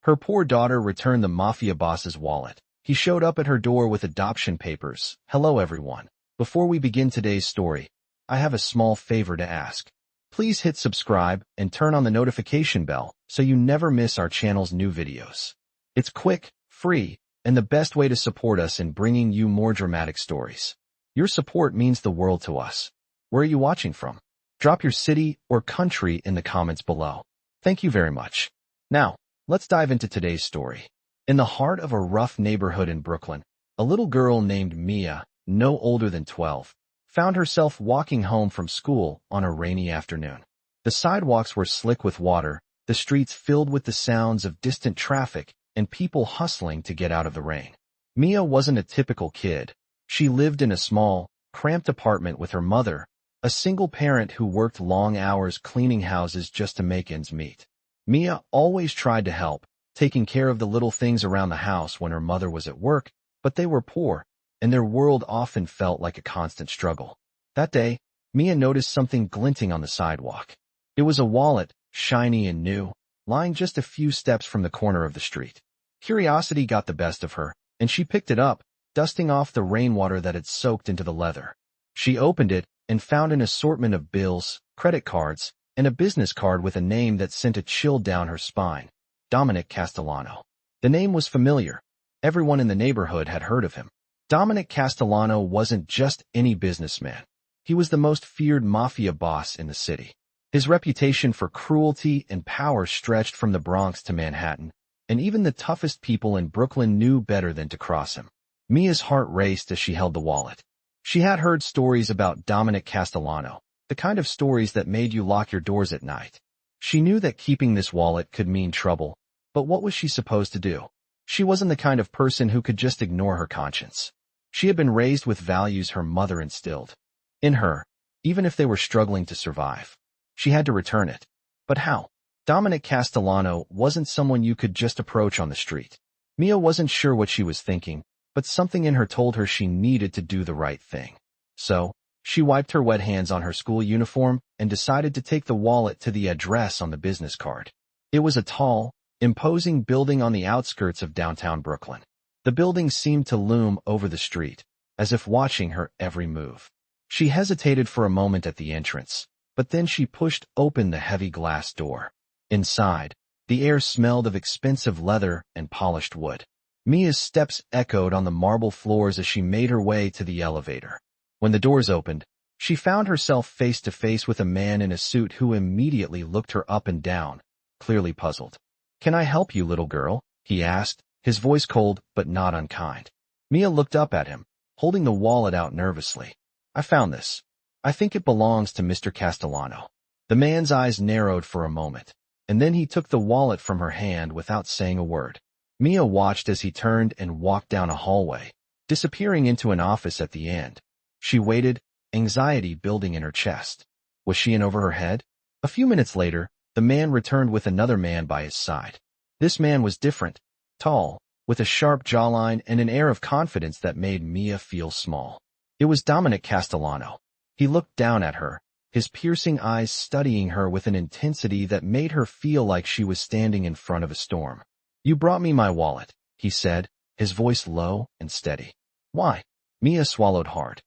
Her poor daughter returned the Mafia boss's wallet. He showed up at her door with adoption papers. Hello everyone. Before we begin today's story, I have a small favor to ask. Please hit subscribe and turn on the notification bell so you never miss our channel's new videos. It's quick, free, and the best way to support us in bringing you more dramatic stories. Your support means the world to us. Where are you watching from? Drop your city or country in the comments below. Thank you very much. Now, let's dive into today's story. In the heart of a rough neighborhood in Brooklyn, a little girl named Mia, no older than 12, found herself walking home from school on a rainy afternoon. The sidewalks were slick with water, the streets filled with the sounds of distant traffic, and people hustling to get out of the rain. Mia wasn't a typical kid. She lived in a small, cramped apartment with her mother, a single parent who worked long hours cleaning houses just to make ends meet. Mia always tried to help, taking care of the little things around the house when her mother was at work, but they were poor, and their world often felt like a constant struggle. That day, Mia noticed something glinting on the sidewalk. It was a wallet, shiny and new, lying just a few steps from the corner of the street. Curiosity got the best of her, and she picked it up, dusting off the rainwater that had soaked into the leather. She opened it and found an assortment of bills, credit cards, and a business card with a name that sent a chill down her spine. Dominic Castellano. The name was familiar. Everyone in the neighborhood had heard of him. Dominic Castellano wasn't just any businessman. He was the most feared mafia boss in the city. His reputation for cruelty and power stretched from the Bronx to Manhattan, and even the toughest people in Brooklyn knew better than to cross him. Mia's heart raced as she held the wallet. She had heard stories about Dominic Castellano, the kind of stories that made you lock your doors at night. She knew that keeping this wallet could mean trouble, but what was she supposed to do? She wasn't the kind of person who could just ignore her conscience. She had been raised with values her mother instilled in her, even if they were struggling to survive. She had to return it. But how? Dominic Castellano wasn't someone you could just approach on the street. Mia wasn't sure what she was thinking, but something in her told her she needed to do the right thing. So, she wiped her wet hands on her school uniform and decided to take the wallet to the address on the business card. It was a tall, imposing building on the outskirts of downtown Brooklyn. The building seemed to loom over the street, as if watching her every move. She hesitated for a moment at the entrance, but then she pushed open the heavy glass door. Inside, the air smelled of expensive leather and polished wood. Mia's steps echoed on the marble floors as she made her way to the elevator. When the doors opened, she found herself face to face with a man in a suit who immediately looked her up and down, clearly puzzled. "Can I help you, little girl?" he asked, his voice cold but not unkind. Mia looked up at him, holding the wallet out nervously. "I found this. I think it belongs to Mr. Castellano." The man's eyes narrowed for a moment, and then he took the wallet from her hand without saying a word. Mia watched as he turned and walked down a hallway, disappearing into an office at the end. She waited, anxiety building in her chest. Was she in over her head? A few minutes later, the man returned with another man by his side. This man was different, tall, with a sharp jawline and an air of confidence that made Mia feel small. It was Dominic Castellano. He looked down at her, his piercing eyes studying her with an intensity that made her feel like she was standing in front of a storm. "You brought me my wallet," he said, his voice low and steady. "Why?" Mia swallowed hard.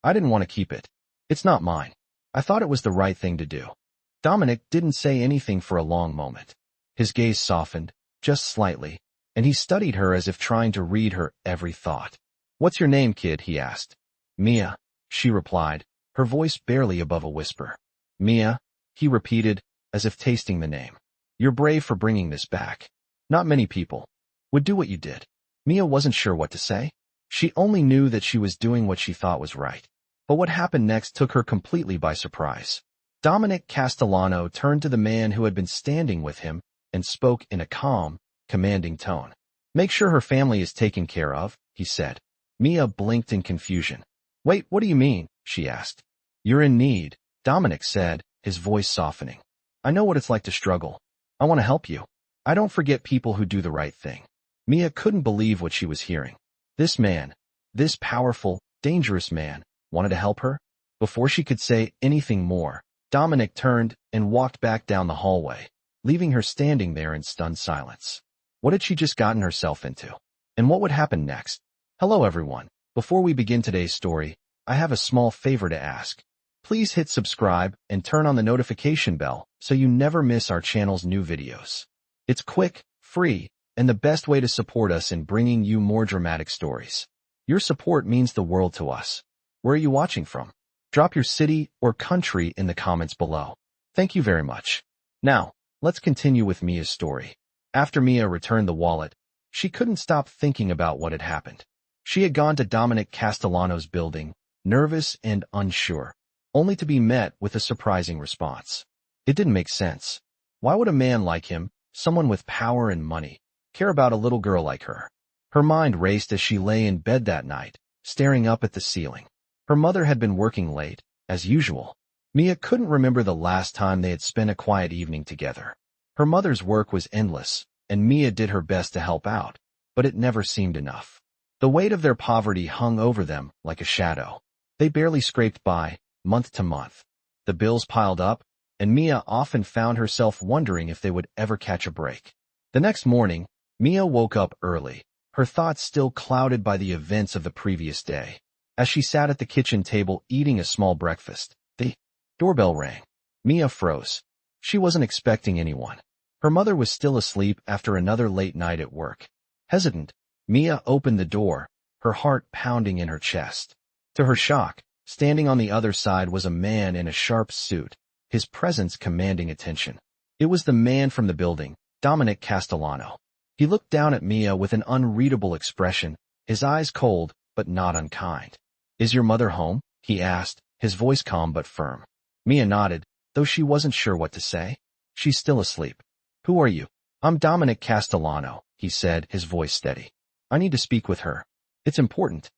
I didn't want to keep it. It's not mine. I thought it was the right thing to do." Dominic didn't say anything for a long moment. His gaze softened, just slightly, and he studied her as if trying to read her every thought. "What's your name, kid?" he asked. "Mia," she replied, her voice barely above a whisper. "Mia," he repeated, as if tasting the name. "You're brave for bringing this back. Not many people would do what you did." Mia wasn't sure what to say. She only knew that she was doing what she thought was right. But what happened next took her completely by surprise. Dominic Castellano turned to the man who had been standing with him and spoke in a calm, commanding tone. "Make sure her family is taken care of," he said. Mia blinked in confusion. "Wait, what do you mean?" she asked. "You're in need," Dominic said, his voice softening. "I know what it's like to struggle. I want to help you. I don't forget people who do the right thing." Mia couldn't believe what she was hearing. This man, this powerful, dangerous man, wanted to help her? Before she could say anything more, Dominic turned and walked back down the hallway, leaving her standing there in stunned silence. What had she just gotten herself into? And what would happen next? Hello everyone. Before we begin today's story, I have a small favor to ask. Please hit subscribe and turn on the notification bell so you never miss our channel's new videos. It's quick, free, and the best way to support us in bringing you more dramatic stories. Your support means the world to us. Where are you watching from? Drop your city or country in the comments below. Thank you very much. Now, let's continue with Mia's story. After Mia returned the wallet, she couldn't stop thinking about what had happened. She had gone to Dominic Castellano's building, nervous and unsure, only to be met with a surprising response. It didn't make sense. Why would a man like him, someone with power and money, care about a little girl like her? Her mind raced as she lay in bed that night, staring up at the ceiling. Her mother had been working late, as usual. Mia couldn't remember the last time they had spent a quiet evening together. Her mother's work was endless, and Mia did her best to help out, but it never seemed enough. The weight of their poverty hung over them like a shadow. They barely scraped by, month to month. The bills piled up, and Mia often found herself wondering if they would ever catch a break. The next morning, Mia woke up early, her thoughts still clouded by the events of the previous day. As she sat at the kitchen table eating a small breakfast, the doorbell rang. Mia froze. She wasn't expecting anyone. Her mother was still asleep after another late night at work. Hesitant, Mia opened the door, her heart pounding in her chest. To her shock, standing on the other side was a man in a sharp suit, his presence commanding attention. It was the man from the building, Dominic Castellano. He looked down at Mia with an unreadable expression, his eyes cold but not unkind. "Is your mother home?" he asked, his voice calm but firm. Mia nodded, though she wasn't sure what to say. "She's still asleep." "Who are you?" "I'm Dominic Castellano," he said, his voice steady. "I need to speak with her. It's important."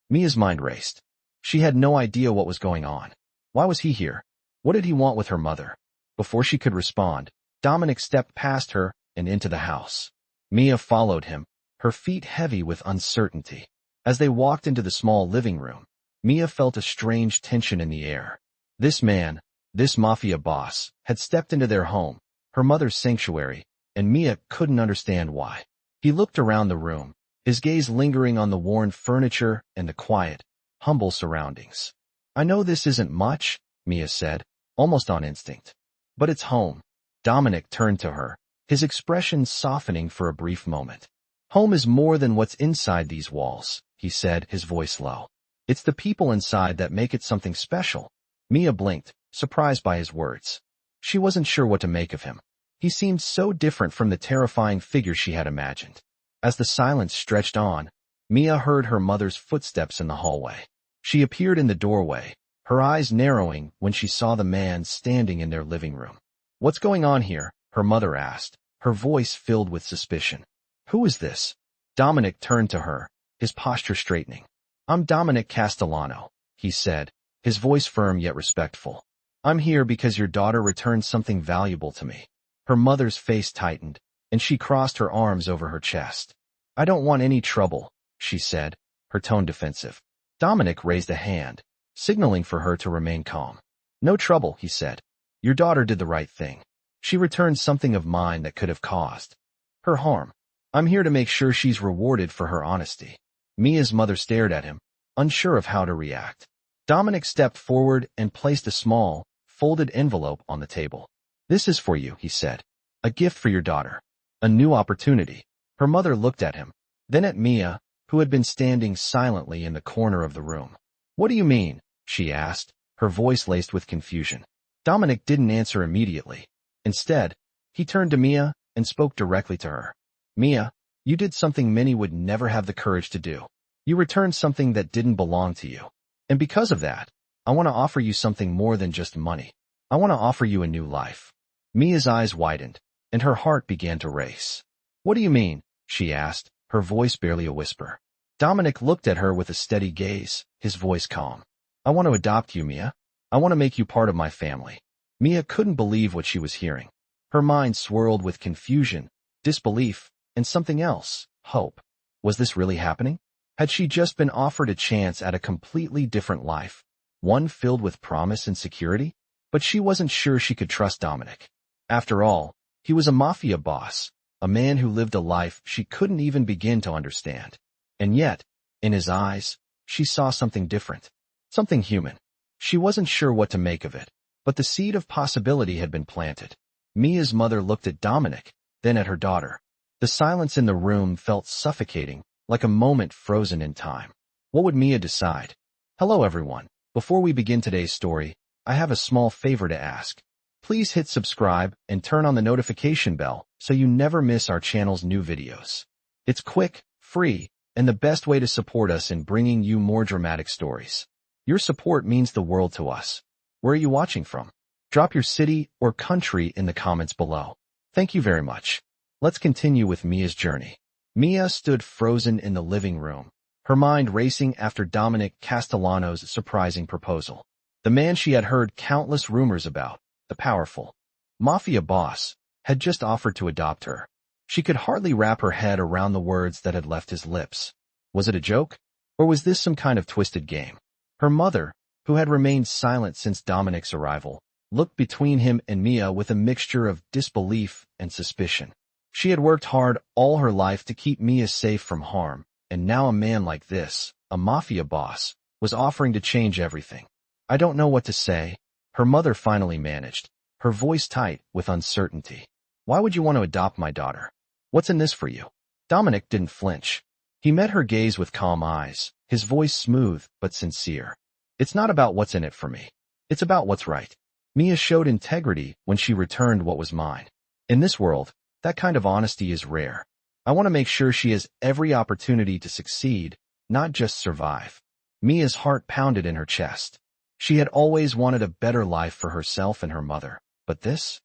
Mia's mind raced. She had no idea what was going on. Why was he here? What did he want with her mother? Before she could respond, Dominic stepped past her and into the house. Mia followed him, her feet heavy with uncertainty. As they walked into the small living room, Mia felt a strange tension in the air. This man, this mafia boss, had stepped into their home, her mother's sanctuary, and Mia couldn't understand why. He looked around the room, his gaze lingering on the worn furniture and the quiet, humble surroundings. "I know this isn't much," Mia said, almost on instinct. "But it's home." Dominic turned to her, his expression softening for a brief moment. "Home is more than what's inside these walls," he said, his voice low. "It's the people inside that make it something special." Mia blinked, surprised by his words. She wasn't sure what to make of him. He seemed so different from the terrifying figure she had imagined. As the silence stretched on, Mia heard her mother's footsteps in the hallway. She appeared in the doorway, her eyes narrowing when she saw the man standing in their living room. "What's going on here?" her mother asked, her voice filled with suspicion. "Who is this?" Dominic turned to her, his posture straightening. "I'm Dominic Castellano," he said, his voice firm yet respectful. "I'm here because your daughter returned something valuable to me." Her mother's face tightened, and she crossed her arms over her chest. "I don't want any trouble," she said, her tone defensive. Dominic raised a hand, signaling for her to remain calm. "No trouble," he said. "Your daughter did the right thing. She returned something of mine that could have caused her harm. I'm here to make sure she's rewarded for her honesty." Mia's mother stared at him, unsure of how to react. Dominic stepped forward and placed a small, folded envelope on the table. "This is for you," he said. "A gift for your daughter. A new opportunity." Her mother looked at him, then at Mia, who had been standing silently in the corner of the room. "What do you mean?" she asked, her voice laced with confusion. Dominic didn't answer immediately. Instead, he turned to Mia and spoke directly to her. "Mia, you did something many would never have the courage to do. You returned something that didn't belong to you. And because of that, I want to offer you something more than just money. I want to offer you a new life." Mia's eyes widened, and her heart began to race. "What do you mean?" she asked, her voice barely a whisper. Dominic looked at her with a steady gaze, his voice calm. "I want to adopt you, Mia. I want to make you part of my family." Mia couldn't believe what she was hearing. Her mind swirled with confusion, disbelief, and something else, hope. Was this really happening? Had she just been offered a chance at a completely different life, one filled with promise and security? But she wasn't sure she could trust Dominic. After all, He was a mafia boss, a man who lived a life she couldn't even begin to understand. And yet, in his eyes, she saw something different, something human. She wasn't sure what to make of it, but the seed of possibility had been planted. Mia's mother looked at Dominic, then at her daughter. The silence in the room felt suffocating, like a moment frozen in time. What would Mia decide? Hello everyone. Before we begin today's story, I have a small favor to ask. Please hit subscribe and turn on the notification bell so you never miss our channel's new videos. It's quick, free, and the best way to support us in bringing you more dramatic stories. Your support means the world to us. Where are you watching from? Drop your city or country in the comments below. Thank you very much. Let's continue with Mia's journey. Mia stood frozen in the living room, her mind racing after Dominic Castellano's surprising proposal. The man she had heard countless rumors about, the powerful Mafia boss, had just offered to adopt her. She could hardly wrap her head around the words that had left his lips. Was it a joke? Or was this some kind of twisted game? Her mother, who had remained silent since Dominic's arrival, looked between him and Mia with a mixture of disbelief and suspicion. She had worked hard all her life to keep Mia safe from harm, and now a man like this, a mafia boss, was offering to change everything. I don't know what to say, her mother finally managed, her voice tight with uncertainty. Why would you want to adopt my daughter? What's in this for you? Dominic didn't flinch. He met her gaze with calm eyes, his voice smooth but sincere. It's not about what's in it for me. It's about what's right. Mia showed integrity when she returned what was mine. In this world, that kind of honesty is rare. I want to make sure she has every opportunity to succeed, not just survive. Mia's heart pounded in her chest. She had always wanted a better life for herself and her mother, but this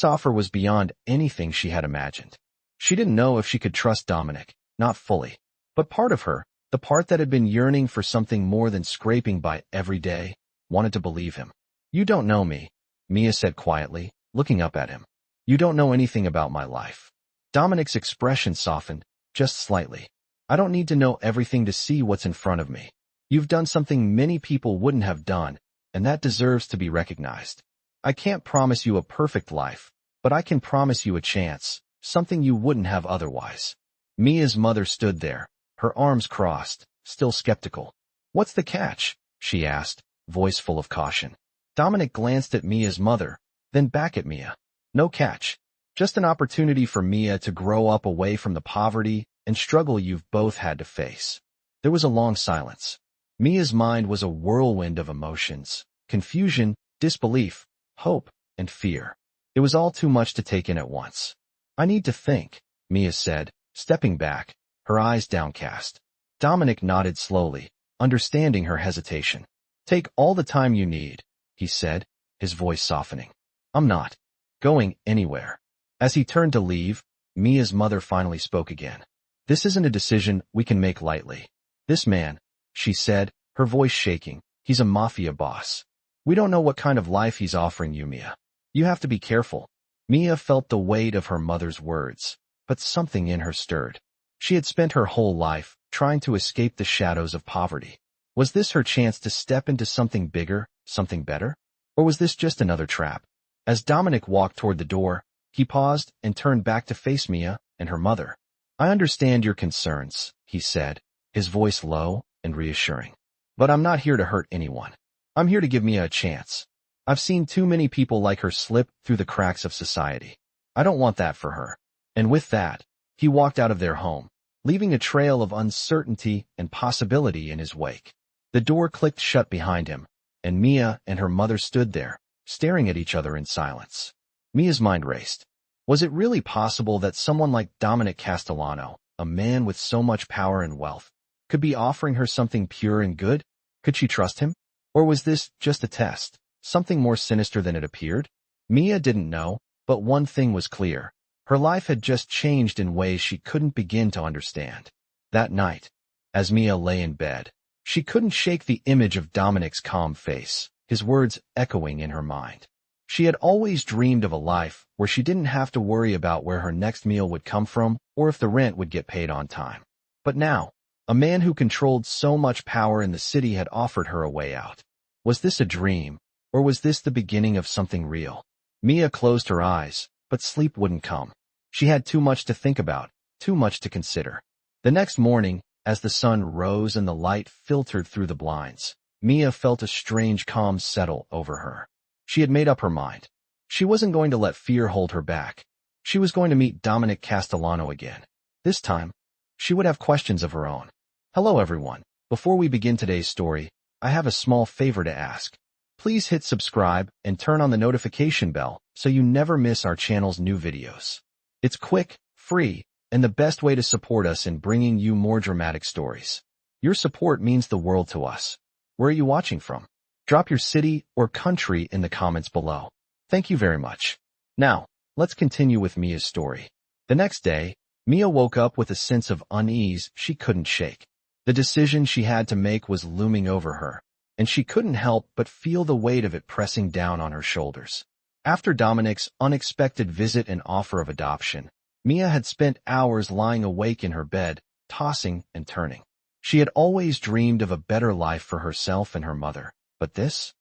offer was beyond anything she had imagined. She didn't know if she could trust Dominic, not fully. But part of her, the part that had been yearning for something more than scraping by every day, wanted to believe him. You don't know me, Mia said quietly, looking up at him. You don't know anything about my life. Dominic's expression softened, just slightly. I don't need to know everything to see what's in front of me. You've done something many people wouldn't have done, and that deserves to be recognized. I can't promise you a perfect life, but I can promise you a chance, something you wouldn't have otherwise. Mia's mother stood there, her arms crossed, still skeptical. What's the catch? She asked, voice full of caution. Dominic glanced at Mia's mother, then back at Mia. No catch. Just an opportunity for Mia to grow up away from the poverty and struggle you've both had to face. There was a long silence. Mia's mind was a whirlwind of emotions, confusion, disbelief, hope, and fear. It was all too much to take in at once. I need to think, Mia said, stepping back, her eyes downcast. Dominic nodded slowly, understanding her hesitation. Take all the time you need, he said, his voice softening. I'm not going anywhere. As he turned to leave, Mia's mother finally spoke again. This isn't a decision we can make lightly. This man, she said, her voice shaking, he's a mafia boss. We don't know what kind of life he's offering you, Mia. You have to be careful. Mia felt the weight of her mother's words, but something in her stirred. She had spent her whole life trying to escape the shadows of poverty. Was this her chance to step into something bigger, something better? Or was this just another trap? As Dominic walked toward the door, he paused and turned back to face Mia and her mother. I understand your concerns, he said, his voice low and reassuring. But I'm not here to hurt anyone. I'm here to give Mia a chance. I've seen too many people like her slip through the cracks of society. I don't want that for her. And with that, he walked out of their home, leaving a trail of uncertainty and possibility in his wake. The door clicked shut behind him, and Mia and her mother stood there, staring at each other in silence. Mia's mind raced. Was it really possible that someone like Dominic Castellano, a man with so much power and wealth, could be offering her something pure and good? Could she trust him? Or was this just a test, something more sinister than it appeared? Mia didn't know, but one thing was clear. Her life had just changed in ways she couldn't begin to understand. That night, as Mia lay in bed, she couldn't shake the image of Dominic's calm face, his words echoing in her mind. She had always dreamed of a life where she didn't have to worry about where her next meal would come from or if the rent would get paid on time. But now, a man who controlled so much power in the city had offered her a way out. Was this a dream, or was this the beginning of something real? Mia closed her eyes, but sleep wouldn't come. She had too much to think about, too much to consider. The next morning, as the sun rose and the light filtered through the blinds, Mia felt a strange calm settle over her. She had made up her mind. She wasn't going to let fear hold her back. She was going to meet Dominic Castellano again. This time, she would have questions of her own. Hello everyone. Before we begin today's story, I have a small favor to ask. Please hit subscribe and turn on the notification bell so you never miss our channel's new videos. It's quick, free, and the best way to support us in bringing you more dramatic stories. Your support means the world to us. Where are you watching from? Drop your city or country in the comments below. Thank you very much. Now, let's continue with Mia's story. The next day, Mia woke up with a sense of unease she couldn't shake. The decision she had to make was looming over her, and she couldn't help but feel the weight of it pressing down on her shoulders. After Dominic's unexpected visit and offer of adoption, Mia had spent hours lying awake in her bed, tossing and turning. She had always dreamed of a better life for herself and her mother, but this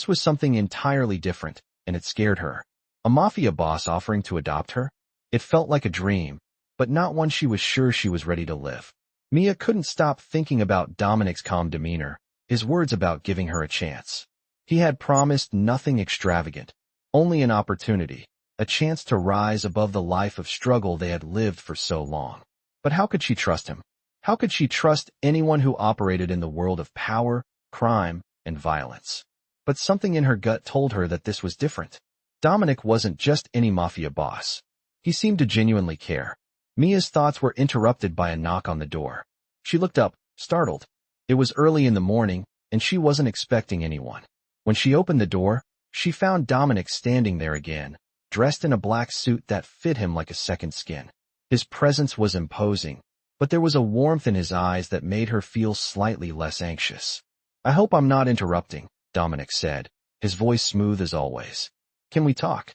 was something entirely different, and it scared her. A mafia boss offering to adopt her? It felt like a dream, but not one she was sure she was ready to live. Mia couldn't stop thinking about Dominic's calm demeanor, his words about giving her a chance. He had promised nothing extravagant, only an opportunity, a chance to rise above the life of struggle they had lived for so long. But how could she trust him? How could she trust anyone who operated in the world of power, crime, and violence? But something in her gut told her that this was different. Dominic wasn't just any mafia boss. He seemed to genuinely care. Mia's thoughts were interrupted by a knock on the door. She looked up, startled. It was early in the morning, and she wasn't expecting anyone. When she opened the door, she found Dominic standing there again, dressed in a black suit that fit him like a second skin. His presence was imposing, but there was a warmth in his eyes that made her feel slightly less anxious. "I hope I'm not interrupting," Dominic said, his voice smooth as always. "Can we talk?"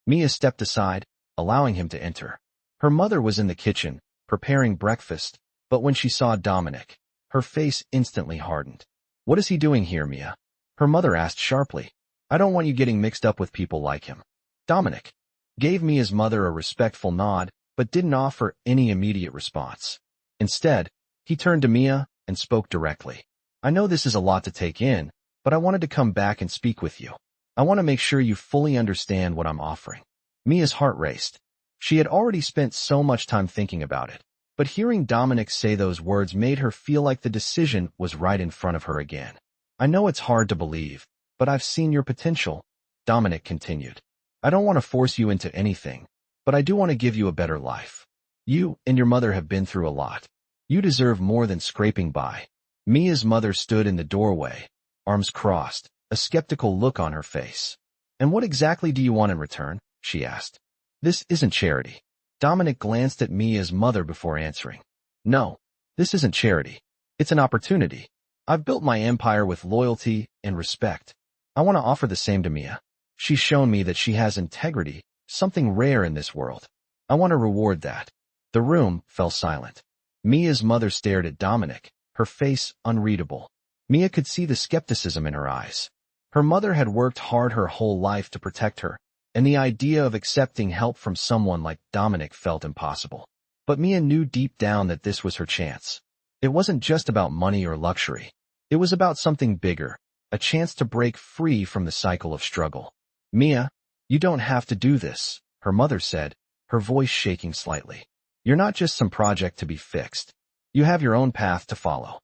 Mia stepped aside, allowing him to enter. Her mother was in the kitchen, preparing breakfast, but when she saw Dominic, her face instantly hardened. "What is he doing here, Mia?" her mother asked sharply. "I don't want you getting mixed up with people like him." Dominic gave Mia's mother a respectful nod, but didn't offer any immediate response. Instead, he turned to Mia and spoke directly. "I know this is a lot to take in, but I wanted to come back and speak with you. I want to make sure you fully understand what I'm offering." Mia's heart raced. She had already spent so much time thinking about it, but hearing Dominic say those words made her feel like the decision was right in front of her again. "I know it's hard to believe, but I've seen your potential," Dominic continued. "I don't want to force you into anything, but I do want to give you a better life. You and your mother have been through a lot. You deserve more than scraping by." Mia's mother stood in the doorway, arms crossed, a skeptical look on her face. "And what exactly do you want in return?" she asked. "This isn't charity." Dominic glanced at Mia's mother before answering. "No, this isn't charity. It's an opportunity. I've built my empire with loyalty and respect. I want to offer the same to Mia. She's shown me that she has integrity, something rare in this world. I want to reward that." The room fell silent. Mia's mother stared at Dominic, her face unreadable. Mia could see the skepticism in her eyes. Her mother had worked hard her whole life to protect her, and the idea of accepting help from someone like Dominic felt impossible. But Mia knew deep down that this was her chance. It wasn't just about money or luxury. It was about something bigger, a chance to break free from the cycle of struggle. "Mia, you don't have to do this," her mother said, her voice shaking slightly. "You're not just some project to be fixed. You have your own path to follow."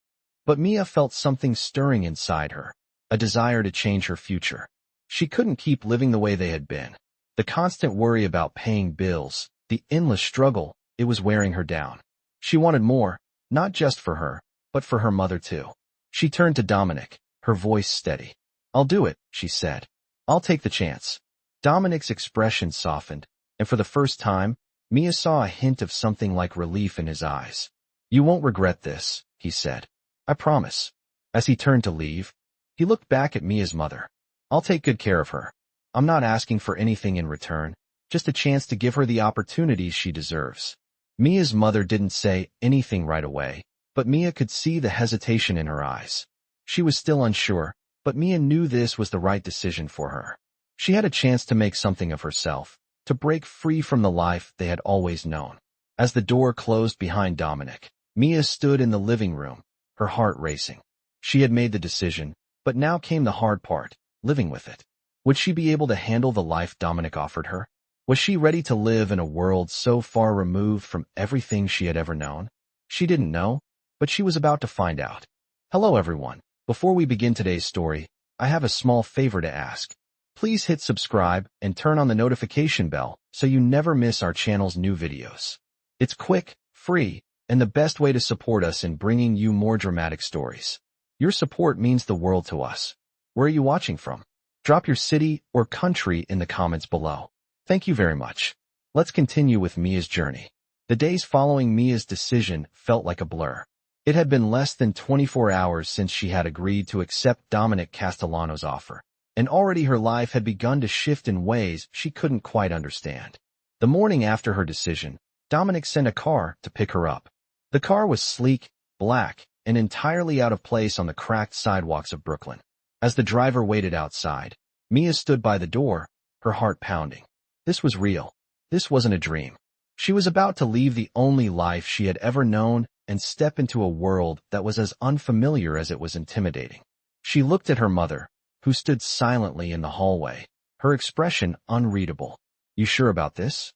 But Mia felt something stirring inside her, a desire to change her future. She couldn't keep living the way they had been. The constant worry about paying bills, the endless struggle, it was wearing her down. She wanted more, not just for her, but for her mother too. She turned to Dominic, her voice steady. "I'll do it," she said. "I'll take the chance." Dominic's expression softened, and for the first time, Mia saw a hint of something like relief in his eyes. "You won't regret this," he said. "I promise." As he turned to leave, he looked back at Mia's mother. "I'll take good care of her. I'm not asking for anything in return, just a chance to give her the opportunities she deserves." Mia's mother didn't say anything right away, but Mia could see the hesitation in her eyes. She was still unsure, but Mia knew this was the right decision for her. She had a chance to make something of herself, to break free from the life they had always known. As the door closed behind Dominic, Mia stood in the living room, her heart racing. She had made the decision, but now came the hard part, living with it. Would she be able to handle the life Dominic offered her? Was she ready to live in a world so far removed from everything she had ever known? She didn't know, but she was about to find out. Hello everyone. Before we begin today's story, I have a small favor to ask. Please hit subscribe and turn on the notification bell so you never miss our channel's new videos. It's quick, free, and the best way to support us in bringing you more dramatic stories. Your support means the world to us. Where are you watching from? Drop your city or country in the comments below. Thank you very much. Let's continue with Mia's journey. The days following Mia's decision felt like a blur. It had been less than 24 hours since she had agreed to accept Dominic Castellano's offer, and already her life had begun to shift in ways she couldn't quite understand. The morning after her decision, Dominic sent a car to pick her up. The car was sleek, black, and entirely out of place on the cracked sidewalks of Brooklyn. As the driver waited outside, Mia stood by the door, her heart pounding. This was real. This wasn't a dream. She was about to leave the only life she had ever known and step into a world that was as unfamiliar as it was intimidating. She looked at her mother, who stood silently in the hallway, her expression unreadable. "You sure about this?"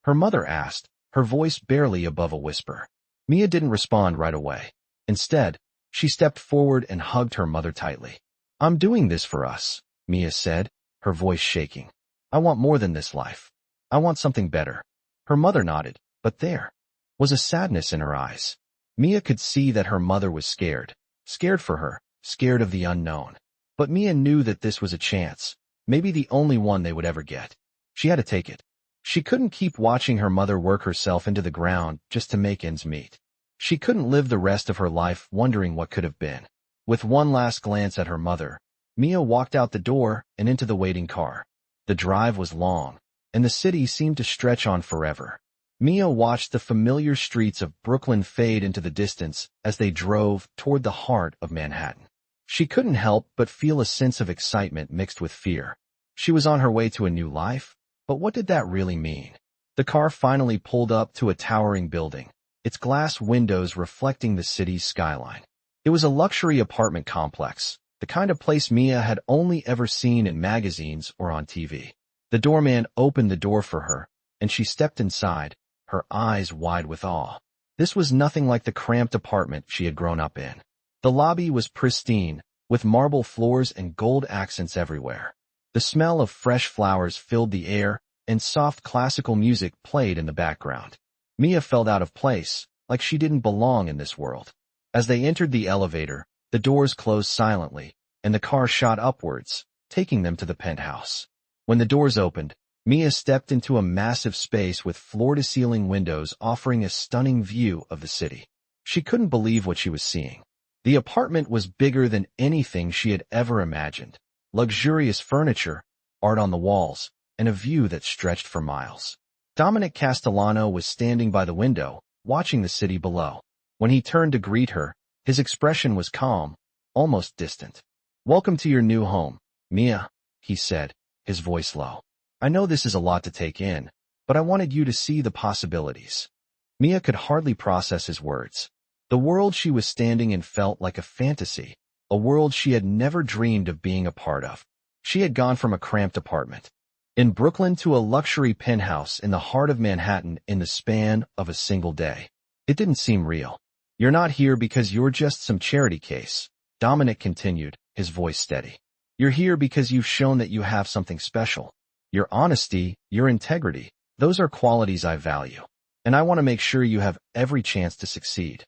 her mother asked, her voice barely above a whisper. Mia didn't respond right away. Instead, she stepped forward and hugged her mother tightly. "I'm doing this for us," Mia said, her voice shaking. "I want more than this life. I want something better." Her mother nodded, but there was a sadness in her eyes. Mia could see that her mother was scared for her, scared of the unknown. But Mia knew that this was a chance, maybe the only one they would ever get. She had to take it. She couldn't keep watching her mother work herself into the ground just to make ends meet. She couldn't live the rest of her life wondering what could have been. With one last glance at her mother, Mia walked out the door and into the waiting car. The drive was long, and the city seemed to stretch on forever. Mia watched the familiar streets of Brooklyn fade into the distance as they drove toward the heart of Manhattan. She couldn't help but feel a sense of excitement mixed with fear. She was on her way to a new life, but what did that really mean? The car finally pulled up to a towering building, its glass windows reflecting the city's skyline. It was a luxury apartment complex, the kind of place Mia had only ever seen in magazines or on TV. The doorman opened the door for her, and she stepped inside, her eyes wide with awe. This was nothing like the cramped apartment she had grown up in. The lobby was pristine, with marble floors and gold accents everywhere. The smell of fresh flowers filled the air, and soft classical music played in the background. Mia felt out of place, like she didn't belong in this world. As they entered the elevator, the doors closed silently, and the car shot upwards, taking them to the penthouse. When the doors opened, Mia stepped into a massive space with floor-to-ceiling windows offering a stunning view of the city. She couldn't believe what she was seeing. The apartment was bigger than anything she had ever imagined. Luxurious furniture, art on the walls, and a view that stretched for miles. Dominic Castellano was standing by the window, watching the city below. When he turned to greet her, his expression was calm, almost distant. "Welcome to your new home, Mia," he said, his voice low. "I know this is a lot to take in, but I wanted you to see the possibilities." Mia could hardly process his words. The world she was standing in felt like a fantasy, a world she had never dreamed of being a part of. She had gone from a cramped apartment in Brooklyn to a luxury penthouse in the heart of Manhattan in the span of a single day. It didn't seem real. "You're not here because you're just some charity case," Dominic continued, his voice steady. "You're here because you've shown that you have something special. Your honesty, your integrity, those are qualities I value. And I want to make sure you have every chance to succeed."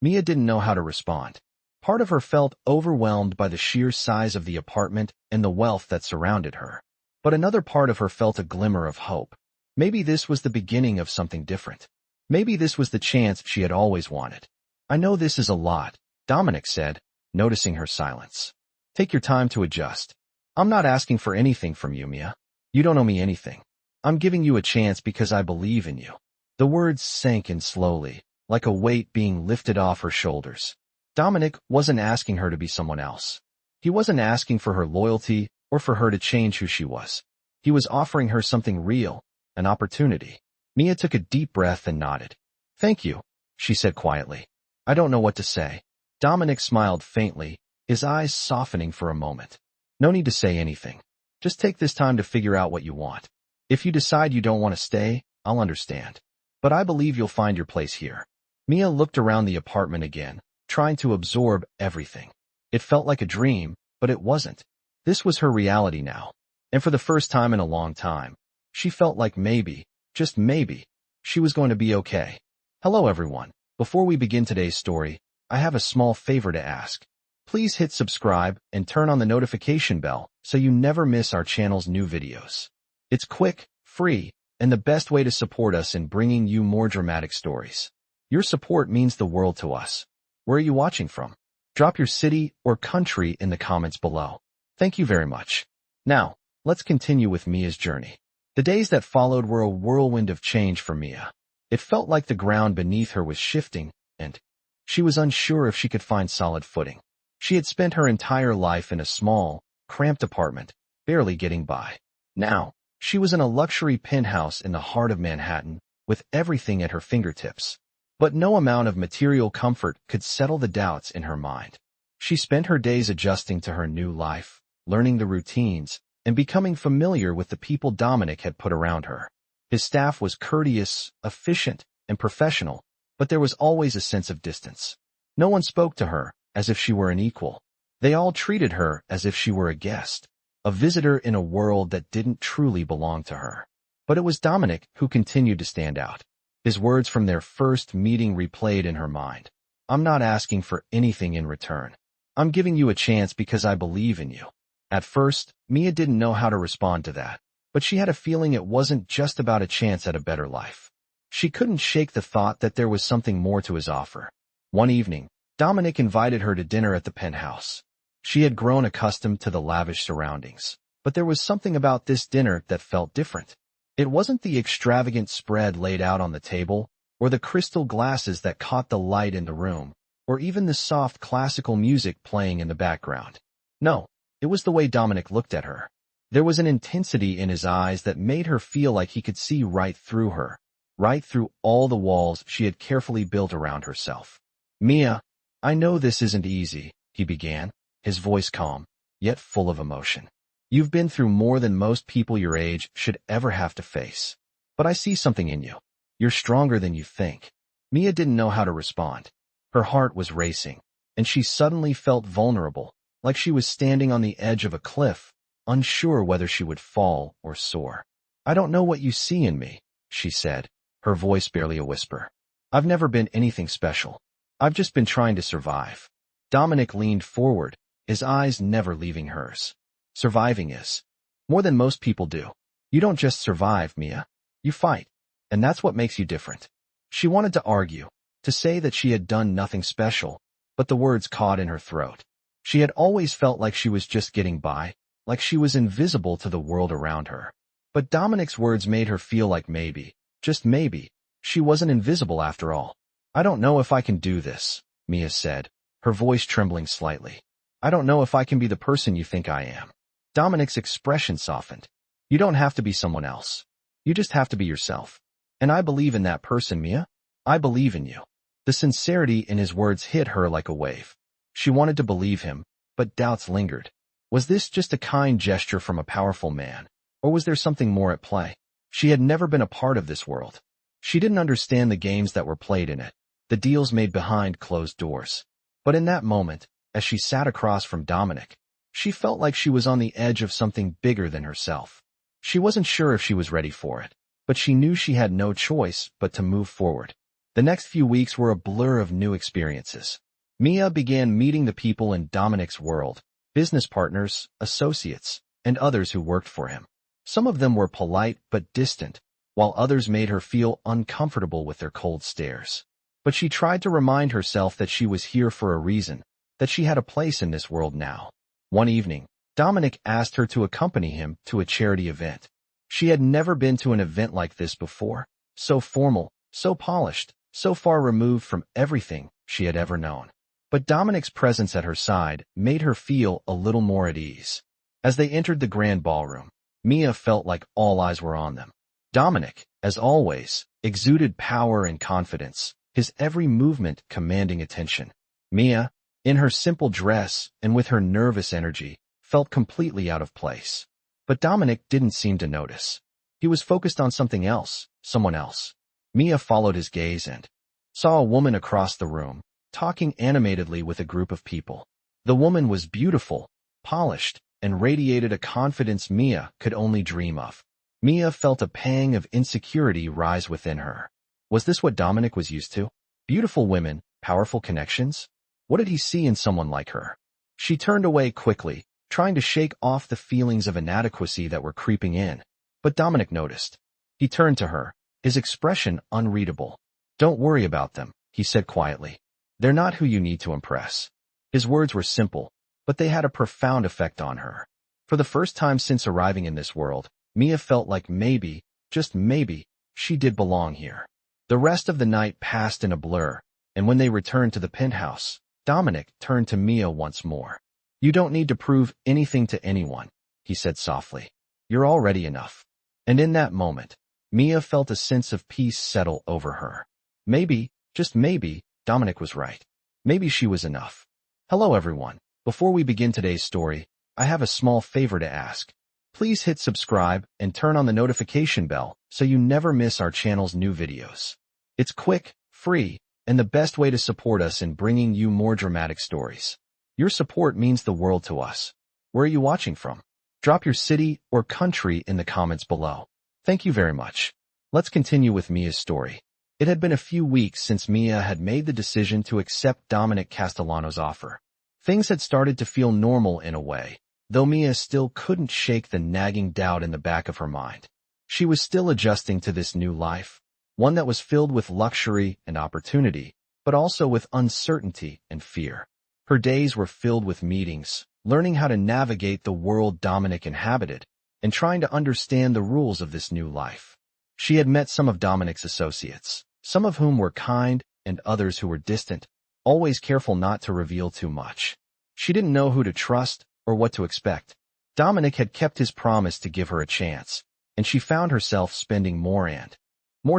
Mia didn't know how to respond. Part of her felt overwhelmed by the sheer size of the apartment and the wealth that surrounded her. But another part of her felt a glimmer of hope. Maybe this was the beginning of something different. Maybe this was the chance she had always wanted. "I know this is a lot," Dominic said, noticing her silence. "Take your time to adjust. I'm not asking for anything from you, Mia. You don't owe me anything. I'm giving you a chance because I believe in you." The words sank in slowly, like a weight being lifted off her shoulders. Dominic wasn't asking her to be someone else. He wasn't asking for her loyalty or for her to change who she was. He was offering her something real, an opportunity. Mia took a deep breath and nodded. Thank you, she said quietly. I don't know what to say. Dominic smiled faintly, his eyes softening for a moment. No need to say anything. Just take this time to figure out what you want. If you decide you don't want to stay, I'll understand. But I believe you'll find your place here. Mia looked around the apartment again, trying to absorb everything. It felt like a dream, but it wasn't. This was her reality now. And for the first time in a long time, she felt like maybe, just maybe, she was going to be okay. Hello everyone. Before we begin today's story, I have a small favor to ask. Please hit subscribe and turn on the notification bell so you never miss our channel's new videos. It's quick, free, and the best way to support us in bringing you more dramatic stories. Your support means the world to us. Where are you watching from? Drop your city or country in the comments below. Thank you very much. Now, let's continue with Mia's journey. The days that followed were a whirlwind of change for Mia. It felt like the ground beneath her was shifting, and she was unsure if she could find solid footing. She had spent her entire life in a small, cramped apartment, barely getting by. Now, she was in a luxury penthouse in the heart of Manhattan, with everything at her fingertips. But no amount of material comfort could settle the doubts in her mind. She spent her days adjusting to her new life, learning the routines, and becoming familiar with the people Dominic had put around her. His staff was courteous, efficient, and professional, but there was always a sense of distance. No one spoke to her as if she were an equal. They all treated her as if she were a guest, a visitor in a world that didn't truly belong to her. But it was Dominic who continued to stand out. His words from their first meeting replayed in her mind. I'm not asking for anything in return. I'm giving you a chance because I believe in you. At first, Mia didn't know how to respond to that, but she had a feeling it wasn't just about a chance at a better life. She couldn't shake the thought that there was something more to his offer. One evening, Dominic invited her to dinner at the penthouse. She had grown accustomed to the lavish surroundings, but there was something about this dinner that felt different. It wasn't the extravagant spread laid out on the table, or the crystal glasses that caught the light in the room, or even the soft classical music playing in the background. No, it was the way Dominic looked at her. There was an intensity in his eyes that made her feel like he could see right through her, right through all the walls she had carefully built around herself. Mia, I know this isn't easy, he began, his voice calm, yet full of emotion. You've been through more than most people your age should ever have to face. But I see something in you. You're stronger than you think. Mia didn't know how to respond. Her heart was racing, and she suddenly felt vulnerable, like she was standing on the edge of a cliff, unsure whether she would fall or soar. I don't know what you see in me, she said, her voice barely a whisper. I've never been anything special. I've just been trying to survive. Dominic leaned forward, his eyes never leaving hers. Surviving is more than most people do. You don't just survive, Mia. You fight. And that's what makes you different. She wanted to argue, to say that she had done nothing special, but the words caught in her throat. She had always felt like she was just getting by, like she was invisible to the world around her. But Dominic's words made her feel like maybe, just maybe, she wasn't invisible after all. I don't know if I can do this, Mia said, her voice trembling slightly. I don't know if I can be the person you think I am. Dominic's expression softened. You don't have to be someone else. You just have to be yourself. And I believe in that person, Mia. I believe in you. The sincerity in his words hit her like a wave. She wanted to believe him, but doubts lingered. Was this just a kind gesture from a powerful man, or was there something more at play? She had never been a part of this world. She didn't understand the games that were played in it, the deals made behind closed doors. But in that moment, as she sat across from Dominic, she felt like she was on the edge of something bigger than herself. She wasn't sure if she was ready for it, but she knew she had no choice but to move forward. The next few weeks were a blur of new experiences. Mia began meeting the people in Dominic's world, business partners, associates, and others who worked for him. Some of them were polite but distant, while others made her feel uncomfortable with their cold stares. But she tried to remind herself that she was here for a reason, that she had a place in this world now. One evening, Dominic asked her to accompany him to a charity event. She had never been to an event like this before, so formal, so polished, so far removed from everything she had ever known. But Dominic's presence at her side made her feel a little more at ease. As they entered the grand ballroom, Mia felt like all eyes were on them. Dominic, as always, exuded power and confidence, his every movement commanding attention. Mia, in her simple dress and with her nervous energy, felt completely out of place. But Dominic didn't seem to notice. He was focused on something else, someone else. Mia followed his gaze and saw a woman across the room, talking animatedly with a group of people. The woman was beautiful, polished, and radiated a confidence Mia could only dream of. Mia felt a pang of insecurity rise within her. Was this what Dominic was used to? Beautiful women, powerful connections? What did he see in someone like her? She turned away quickly, trying to shake off the feelings of inadequacy that were creeping in. But Dominic noticed. He turned to her, his expression unreadable. "Don't worry about them," he said quietly. "They're not who you need to impress." His words were simple, but they had a profound effect on her. For the first time since arriving in this world, Mia felt like maybe, just maybe, she did belong here. The rest of the night passed in a blur, and when they returned to the penthouse, Dominic turned to Mia once more. "You don't need to prove anything to anyone," he said softly. "You're already enough." And in that moment, Mia felt a sense of peace settle over her. Maybe, just maybe, Dominic was right. Maybe she was enough. Hello everyone. Before we begin today's story, I have a small favor to ask. Please hit subscribe and turn on the notification bell so you never miss our channel's new videos. It's quick, free, and the best way to support us in bringing you more dramatic stories. Your support means the world to us. Where are you watching from? Drop your city or country in the comments below. Thank you very much. Let's continue with Mia's story. It had been a few weeks since Mia had made the decision to accept Dominic Castellano's offer. Things had started to feel normal in a way, though Mia still couldn't shake the nagging doubt in the back of her mind. She was still adjusting to this new life, one that was filled with luxury and opportunity, but also with uncertainty and fear. Her days were filled with meetings, learning how to navigate the world Dominic inhabited, and trying to understand the rules of this new life. She had met some of Dominic's associates, some of whom were kind and others who were distant, always careful not to reveal too much. She didn't know who to trust or what to expect. Dominic had kept his promise to give her a chance, and she found herself spending more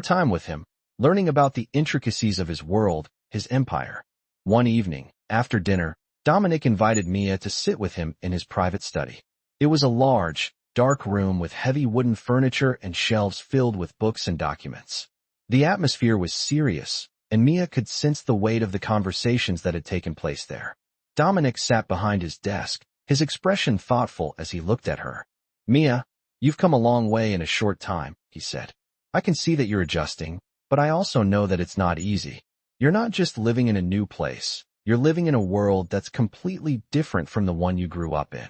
time with him, learning about the intricacies of his world, his empire. One evening, after dinner, Dominic invited Mia to sit with him in his private study. It was a large, dark room with heavy wooden furniture and shelves filled with books and documents. The atmosphere was serious, and Mia could sense the weight of the conversations that had taken place there. Dominic sat behind his desk, his expression thoughtful as he looked at her. "Mia, you've come a long way in a short time," he said. "I can see that you're adjusting, but I also know that it's not easy. You're not just living in a new place, you're living in a world that's completely different from the one you grew up in."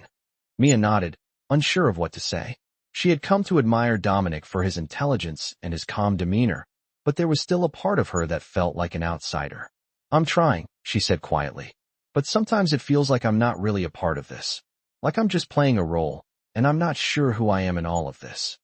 Mia nodded, unsure of what to say. She had come to admire Dominic for his intelligence and his calm demeanor, but there was still a part of her that felt like an outsider. "I'm trying," she said quietly. "But sometimes it feels like I'm not really a part of this. Like I'm just playing a role, and I'm not sure who I am in all of this."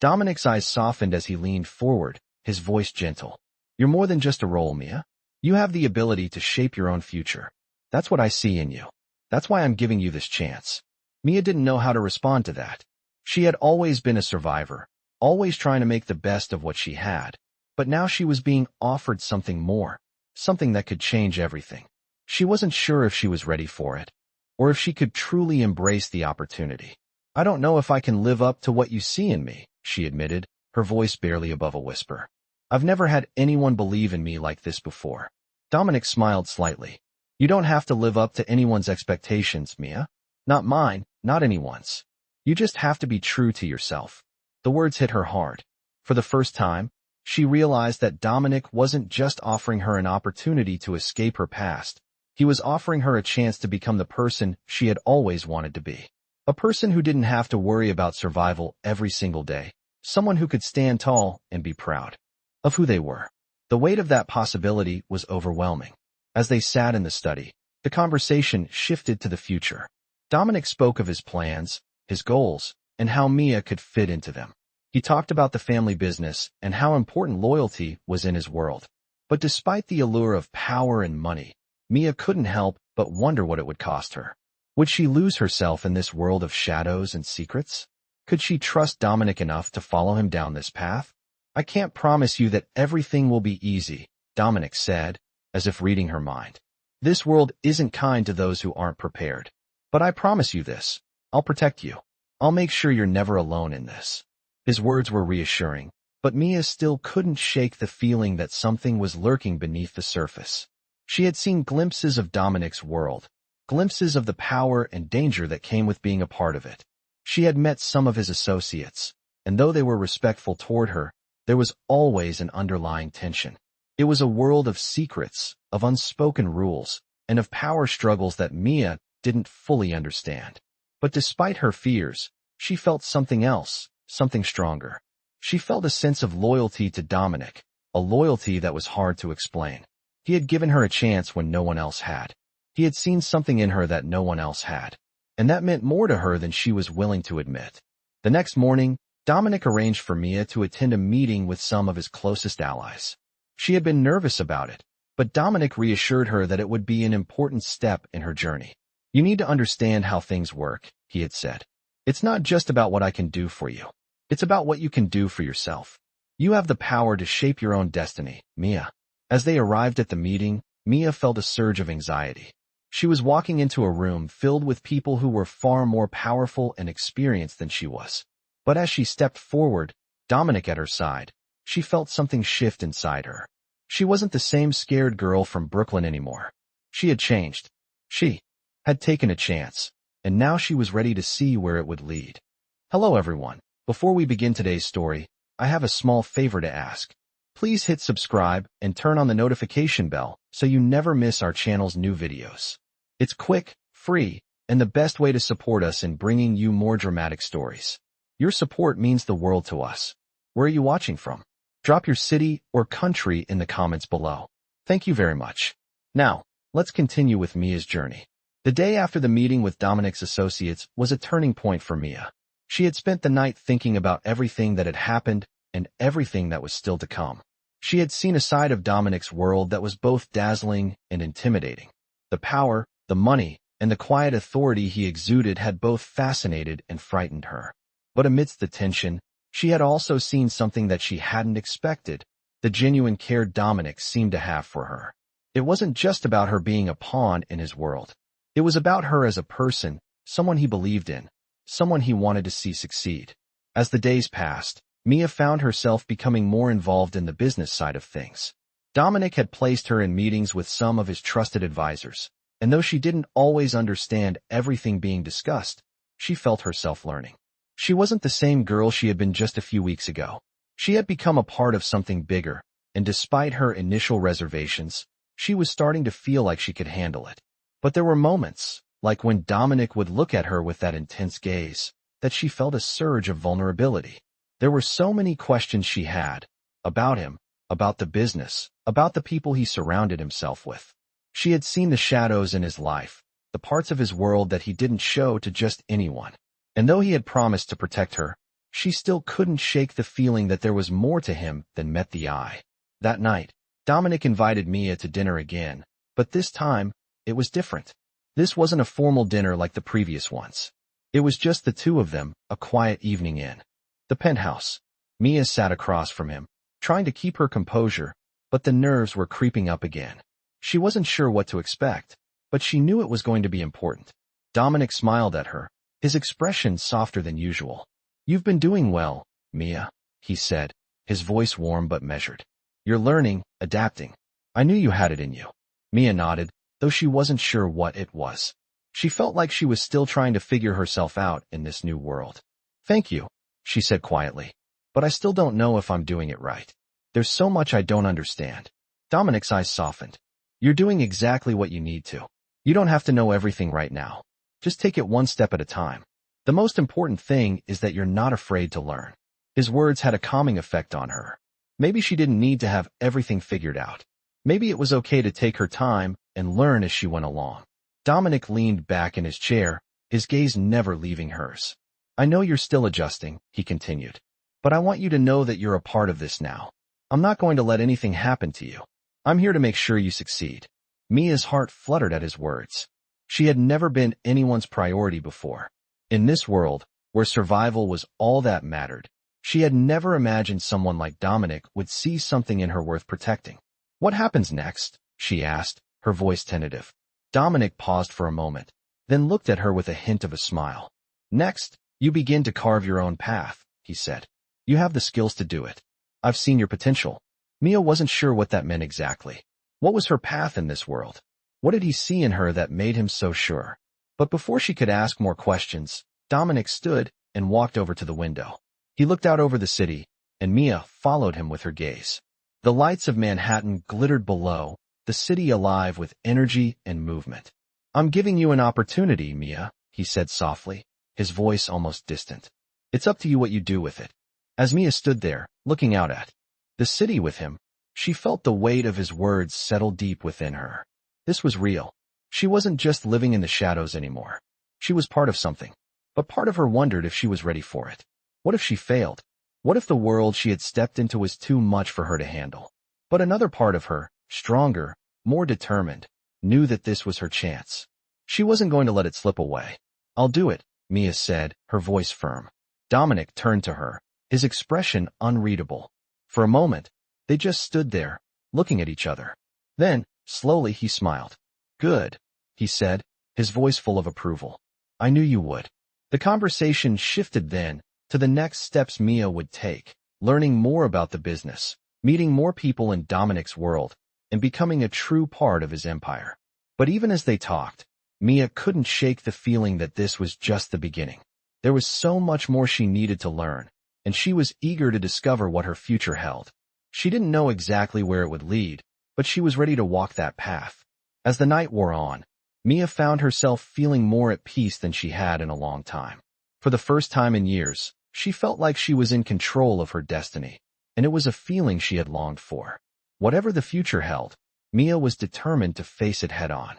Dominic's eyes softened as he leaned forward, his voice gentle. "You're more than just a role, Mia. You have the ability to shape your own future. That's what I see in you. That's why I'm giving you this chance." Mia didn't know how to respond to that. She had always been a survivor, always trying to make the best of what she had. But now she was being offered something more, something that could change everything. She wasn't sure if she was ready for it, or if she could truly embrace the opportunity. "I don't know if I can live up to what you see in me," she admitted, her voice barely above a whisper. "I've never had anyone believe in me like this before." Dominic smiled slightly. "You don't have to live up to anyone's expectations, Mia. Not mine, not anyone's. You just have to be true to yourself." The words hit her hard. For the first time, she realized that Dominic wasn't just offering her an opportunity to escape her past. He was offering her a chance to become the person she had always wanted to be. A person who didn't have to worry about survival every single day. Someone who could stand tall and be proud of who they were. The weight of that possibility was overwhelming. As they sat in the study, the conversation shifted to the future. Dominic spoke of his plans, his goals, and how Mia could fit into them. He talked about the family business and how important loyalty was in his world. But despite the allure of power and money, Mia couldn't help but wonder what it would cost her. Would she lose herself in this world of shadows and secrets? Could she trust Dominic enough to follow him down this path? I can't promise you that everything will be easy, Dominic said, as if reading her mind. This world isn't kind to those who aren't prepared. But I promise you this. I'll protect you. I'll make sure you're never alone in this. His words were reassuring, but Mia still couldn't shake the feeling that something was lurking beneath the surface. She had seen glimpses of Dominic's world, glimpses of the power and danger that came with being a part of it. She had met some of his associates, and though they were respectful toward her, there was always an underlying tension. It was a world of secrets, of unspoken rules, and of power struggles that Mia didn't fully understand. But despite her fears, she felt something else, something stronger. She felt a sense of loyalty to Dominic, a loyalty that was hard to explain. He had given her a chance when no one else had. He had seen something in her that no one else had. And that meant more to her than she was willing to admit. The next morning, Dominic arranged for Mia to attend a meeting with some of his closest allies. She had been nervous about it, but Dominic reassured her that it would be an important step in her journey. You need to understand how things work, he had said. It's not just about what I can do for you. It's about what you can do for yourself. You have the power to shape your own destiny, Mia. As they arrived at the meeting, Mia felt a surge of anxiety. She was walking into a room filled with people who were far more powerful and experienced than she was. But as she stepped forward, Dominic at her side, she felt something shift inside her. She wasn't the same scared girl from Brooklyn anymore. She had changed. She had taken a chance, and now she was ready to see where it would lead. Hello everyone. Before we begin today's story, I have a small favor to ask. Please hit subscribe and turn on the notification bell so you never miss our channel's new videos. It's quick, free, and the best way to support us in bringing you more dramatic stories. Your support means the world to us. Where are you watching from? Drop your city or country in the comments below. Thank you very much. Now, let's continue with Mia's journey. The day after the meeting with Dominic's associates was a turning point for Mia. She had spent the night thinking about everything that had happened and everything that was still to come. She had seen a side of Dominic's world that was both dazzling and intimidating. The power, the money, and the quiet authority he exuded had both fascinated and frightened her. But amidst the tension, she had also seen something that she hadn't expected, the genuine care Dominic seemed to have for her. It wasn't just about her being a pawn in his world. It was about her as a person, someone he believed in, someone he wanted to see succeed. As the days passed, Mia found herself becoming more involved in the business side of things. Dominic had placed her in meetings with some of his trusted advisors, and though she didn't always understand everything being discussed, she felt herself learning. She wasn't the same girl she had been just a few weeks ago. She had become a part of something bigger, and despite her initial reservations, she was starting to feel like she could handle it. But there were moments, like when Dominic would look at her with that intense gaze, that she felt a surge of vulnerability. There were so many questions she had, about him, about the business, about the people he surrounded himself with. She had seen the shadows in his life, the parts of his world that he didn't show to just anyone. And though he had promised to protect her, she still couldn't shake the feeling that there was more to him than met the eye. That night, Dominic invited Mia to dinner again, but this time, it was different. This wasn't a formal dinner like the previous ones. It was just the two of them, a quiet evening in the penthouse. Mia sat across from him, trying to keep her composure, but the nerves were creeping up again. She wasn't sure what to expect, but she knew it was going to be important. Dominic smiled at her, his expression softer than usual. You've been doing well, Mia, he said, his voice warm but measured. You're learning, adapting. I knew you had it in you. Mia nodded, though she wasn't sure what it was. She felt like she was still trying to figure herself out in this new world. Thank you, she said quietly, but I still don't know if I'm doing it right. There's so much I don't understand. Dominic's eyes softened. You're doing exactly what you need to. You don't have to know everything right now. Just take it one step at a time. The most important thing is that you're not afraid to learn. His words had a calming effect on her. Maybe she didn't need to have everything figured out. Maybe it was okay to take her time and learn as she went along. Dominic leaned back in his chair, his gaze never leaving hers. I know you're still adjusting, he continued, but I want you to know that you're a part of this now. I'm not going to let anything happen to you. I'm here to make sure you succeed. Mia's heart fluttered at his words. She had never been anyone's priority before. In this world, where survival was all that mattered. She had never imagined someone like Dominic would see something in her worth protecting. "What happens next?" she asked, her voice tentative. Dominic paused for a moment, then looked at her with a hint of a smile. "Next, you begin to carve your own path," he said. "You have the skills to do it. I've seen your potential." Mia wasn't sure what that meant exactly. What was her path in this world? What did he see in her that made him so sure? But before she could ask more questions, Dominic stood and walked over to the window. He looked out over the city, and Mia followed him with her gaze. The lights of Manhattan glittered below, the city alive with energy and movement. "I'm giving you an opportunity, Mia," he said softly, his voice almost distant. "It's up to you what you do with it." As Mia stood there, looking out at the city with him, she felt the weight of his words settle deep within her. This was real. She wasn't just living in the shadows anymore. She was part of something. But part of her wondered if she was ready for it. What if she failed? What if the world she had stepped into was too much for her to handle? But another part of her, stronger, more determined, knew that this was her chance. She wasn't going to let it slip away. "I'll do it," Mia said, her voice firm. Dominic turned to her, his expression unreadable. For a moment, they just stood there, looking at each other. Then, slowly he smiled. "Good," he said, his voice full of approval. "I knew you would." The conversation shifted then to the next steps Mia would take, learning more about the business, meeting more people in Dominic's world, and becoming a true part of his empire. But even as they talked, Mia couldn't shake the feeling that this was just the beginning. There was so much more she needed to learn, and she was eager to discover what her future held. She didn't know exactly where it would lead, but she was ready to walk that path. As the night wore on, Mia found herself feeling more at peace than she had in a long time. For the first time in years, she felt like she was in control of her destiny, and it was a feeling she had longed for. Whatever the future held, Mia was determined to face it head on.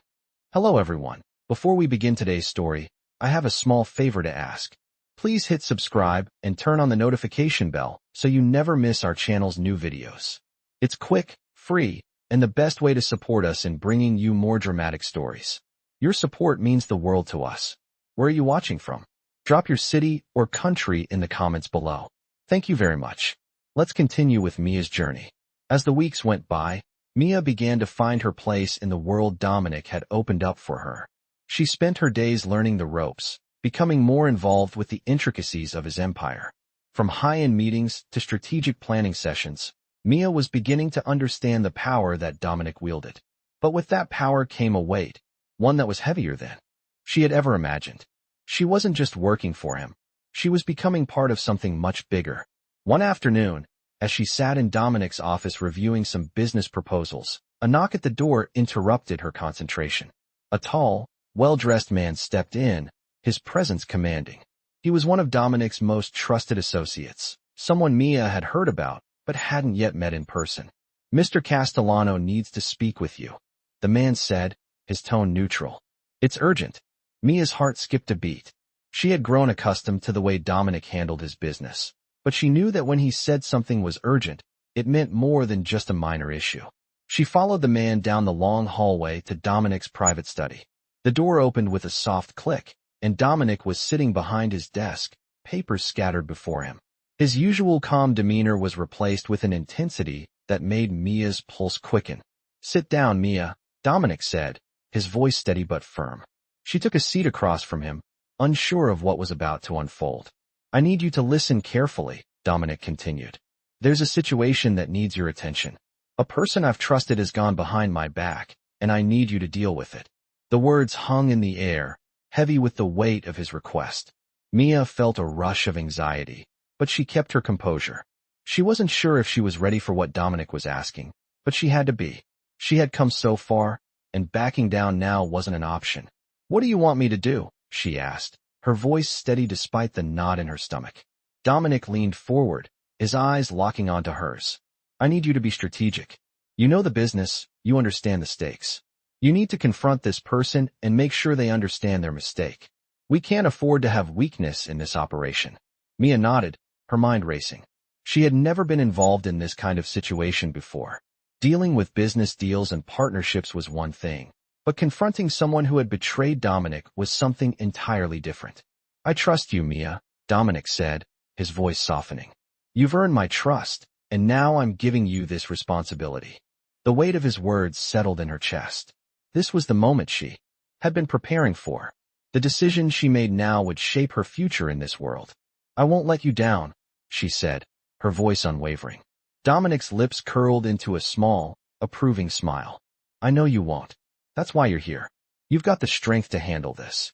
Hello everyone. Before we begin today's story, I have a small favor to ask. Please hit subscribe and turn on the notification bell so you never miss our channel's new videos. It's quick, free, and the best way to support us in bringing you more dramatic stories. Your support means the world to us. Where are you watching from? Drop your city or country in the comments below. Thank you very much. Let's continue with Mia's journey. As the weeks went by, Mia began to find her place in the world Dominic had opened up for her. She spent her days learning the ropes, becoming more involved with the intricacies of his empire. From high-end meetings to strategic planning sessions, Mia was beginning to understand the power that Dominic wielded. But with that power came a weight, one that was heavier than she had ever imagined. She wasn't just working for him. She was becoming part of something much bigger. One afternoon, as she sat in Dominic's office reviewing some business proposals, a knock at the door interrupted her concentration. A tall, well-dressed man stepped in, his presence commanding. He was one of Dominic's most trusted associates, someone Mia had heard about but hadn't yet met in person. "Mr. Castellano needs to speak with you," the man said, his tone neutral. "It's urgent." Mia's heart skipped a beat. She had grown accustomed to the way Dominic handled his business, but she knew that when he said something was urgent, it meant more than just a minor issue. She followed the man down the long hallway to Dominic's private study. The door opened with a soft click, and Dominic was sitting behind his desk, papers scattered before him. His usual calm demeanor was replaced with an intensity that made Mia's pulse quicken. "Sit down, Mia," Dominic said, his voice steady but firm. She took a seat across from him, unsure of what was about to unfold. "I need you to listen carefully," Dominic continued. "There's a situation that needs your attention. A person I've trusted has gone behind my back, and I need you to deal with it." The words hung in the air, heavy with the weight of his request. Mia felt a rush of anxiety, but she kept her composure. She wasn't sure if she was ready for what Dominic was asking, but she had to be. She had come so far, and backing down now wasn't an option. "What do you want me to do?" she asked, her voice steady despite the knot in her stomach. Dominic leaned forward, his eyes locking onto hers. "I need you to be strategic. You know the business, you understand the stakes. You need to confront this person and make sure they understand their mistake. We can't afford to have weakness in this operation." Mia nodded, her mind racing. She had never been involved in this kind of situation before. Dealing with business deals and partnerships was one thing, but confronting someone who had betrayed Dominic was something entirely different. "I trust you, Mia," Dominic said, his voice softening. You've earned my trust, and now I'm giving you this responsibility. The weight of his words settled in her chest. This was the moment she had been preparing for. The decision she made now would shape her future in this world. I won't let you down, she said, her voice unwavering. Dominic's lips curled into a small, approving smile. I know you won't. That's why you're here. You've got the strength to handle this.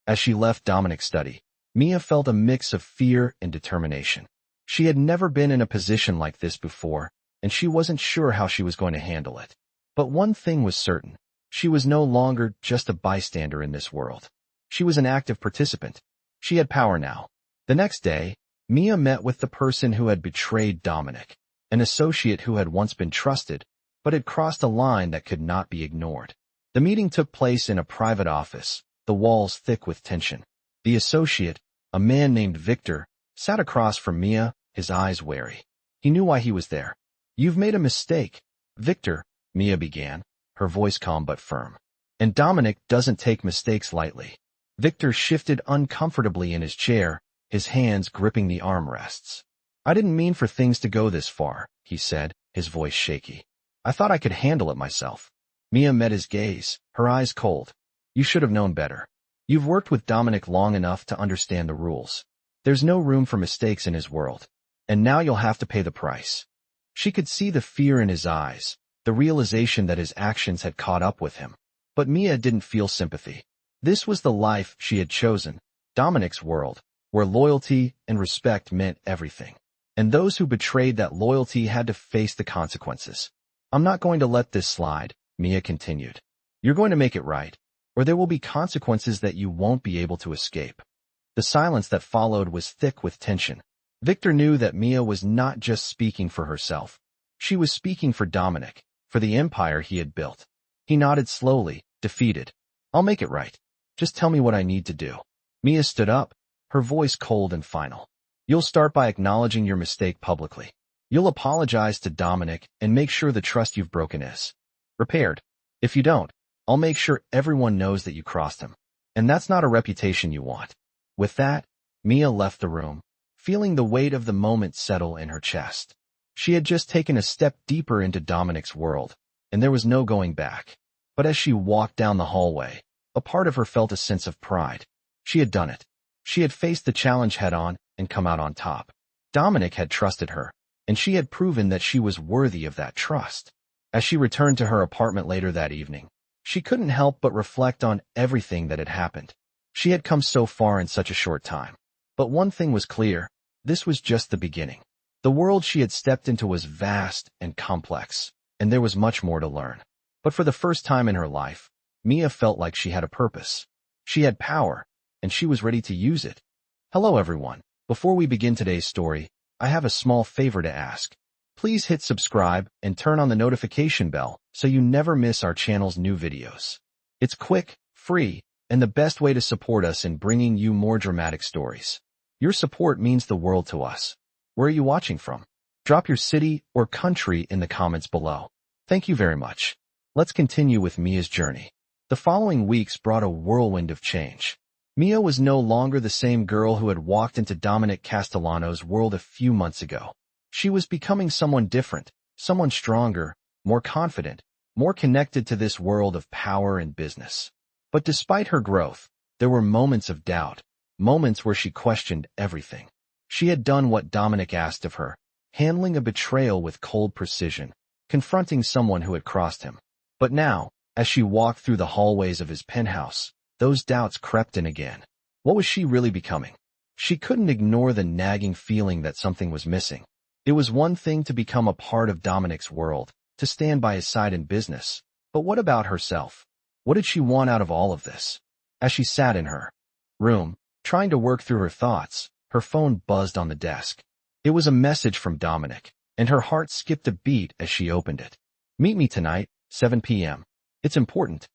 As she left Dominic's study, Mia felt a mix of fear and determination. She had never been in a position like this before, and she wasn't sure how she was going to handle it. But one thing was certain. She was no longer just a bystander in this world. She was an active participant. She had power now. The next day, Mia met with the person who had betrayed Dominic, an associate who had once been trusted, but had crossed a line that could not be ignored. The meeting took place in a private office, the walls thick with tension. The associate, a man named Victor, sat across from Mia, his eyes wary. He knew why he was there. You've made a mistake, Victor, Mia began, her voice calm but firm. And Dominic doesn't take mistakes lightly. Victor shifted uncomfortably in his chair, his hands gripping the armrests. I didn't mean for things to go this far, he said, his voice shaky. I thought I could handle it myself. Mia met his gaze, her eyes cold. You should have known better. You've worked with Dominic long enough to understand the rules. There's no room for mistakes in his world. And now you'll have to pay the price. She could see the fear in his eyes, the realization that his actions had caught up with him. But Mia didn't feel sympathy. This was the life she had chosen, Dominic's world, where loyalty and respect meant everything. And those who betrayed that loyalty had to face the consequences. I'm not going to let this slide, Mia continued. You're going to make it right, or there will be consequences that you won't be able to escape. The silence that followed was thick with tension. Victor knew that Mia was not just speaking for herself. She was speaking for Dominic, for the empire he had built. He nodded slowly, defeated. I'll make it right. Just tell me what I need to do. Mia stood up, her voice cold and final. You'll start by acknowledging your mistake publicly. You'll apologize to Dominic and make sure the trust you've broken is repaired. If you don't, I'll make sure everyone knows that you crossed him. And that's not a reputation you want. With that, Mia left the room, feeling the weight of the moment settle in her chest. She had just taken a step deeper into Dominic's world, and there was no going back. But as she walked down the hallway, a part of her felt a sense of pride. She had done it. She had faced the challenge head-on and come out on top. Dominic had trusted her, and she had proven that she was worthy of that trust. As she returned to her apartment later that evening, she couldn't help but reflect on everything that had happened. She had come so far in such a short time. But one thing was clear. This was just the beginning. The world she had stepped into was vast and complex, and there was much more to learn. But for the first time in her life, Mia felt like she had a purpose. She had power, and she was ready to use it. Hello everyone. Before we begin today's story, I have a small favor to ask. Please hit subscribe and turn on the notification bell so you never miss our channel's new videos. It's quick, free, and the best way to support us in bringing you more dramatic stories. Your support means the world to us. Where are you watching from? Drop your city or country in the comments below. Thank you very much. Let's continue with Mia's journey. The following weeks brought a whirlwind of change. Mia was no longer the same girl who had walked into Dominic Castellano's world a few months ago. She was becoming someone different, someone stronger, more confident, more connected to this world of power and business. But despite her growth, there were moments of doubt, moments where she questioned everything. She had done what Dominic asked of her, handling a betrayal with cold precision, confronting someone who had crossed him. But now, as she walked through the hallways of his penthouse, those doubts crept in again. What was she really becoming? She couldn't ignore the nagging feeling that something was missing. It was one thing to become a part of Dominic's world, to stand by his side in business. But what about herself? What did she want out of all of this? As she sat in her room, trying to work through her thoughts, her phone buzzed on the desk. It was a message from Dominic, and her heart skipped a beat as she opened it. Meet me tonight, 7 p.m. It's important.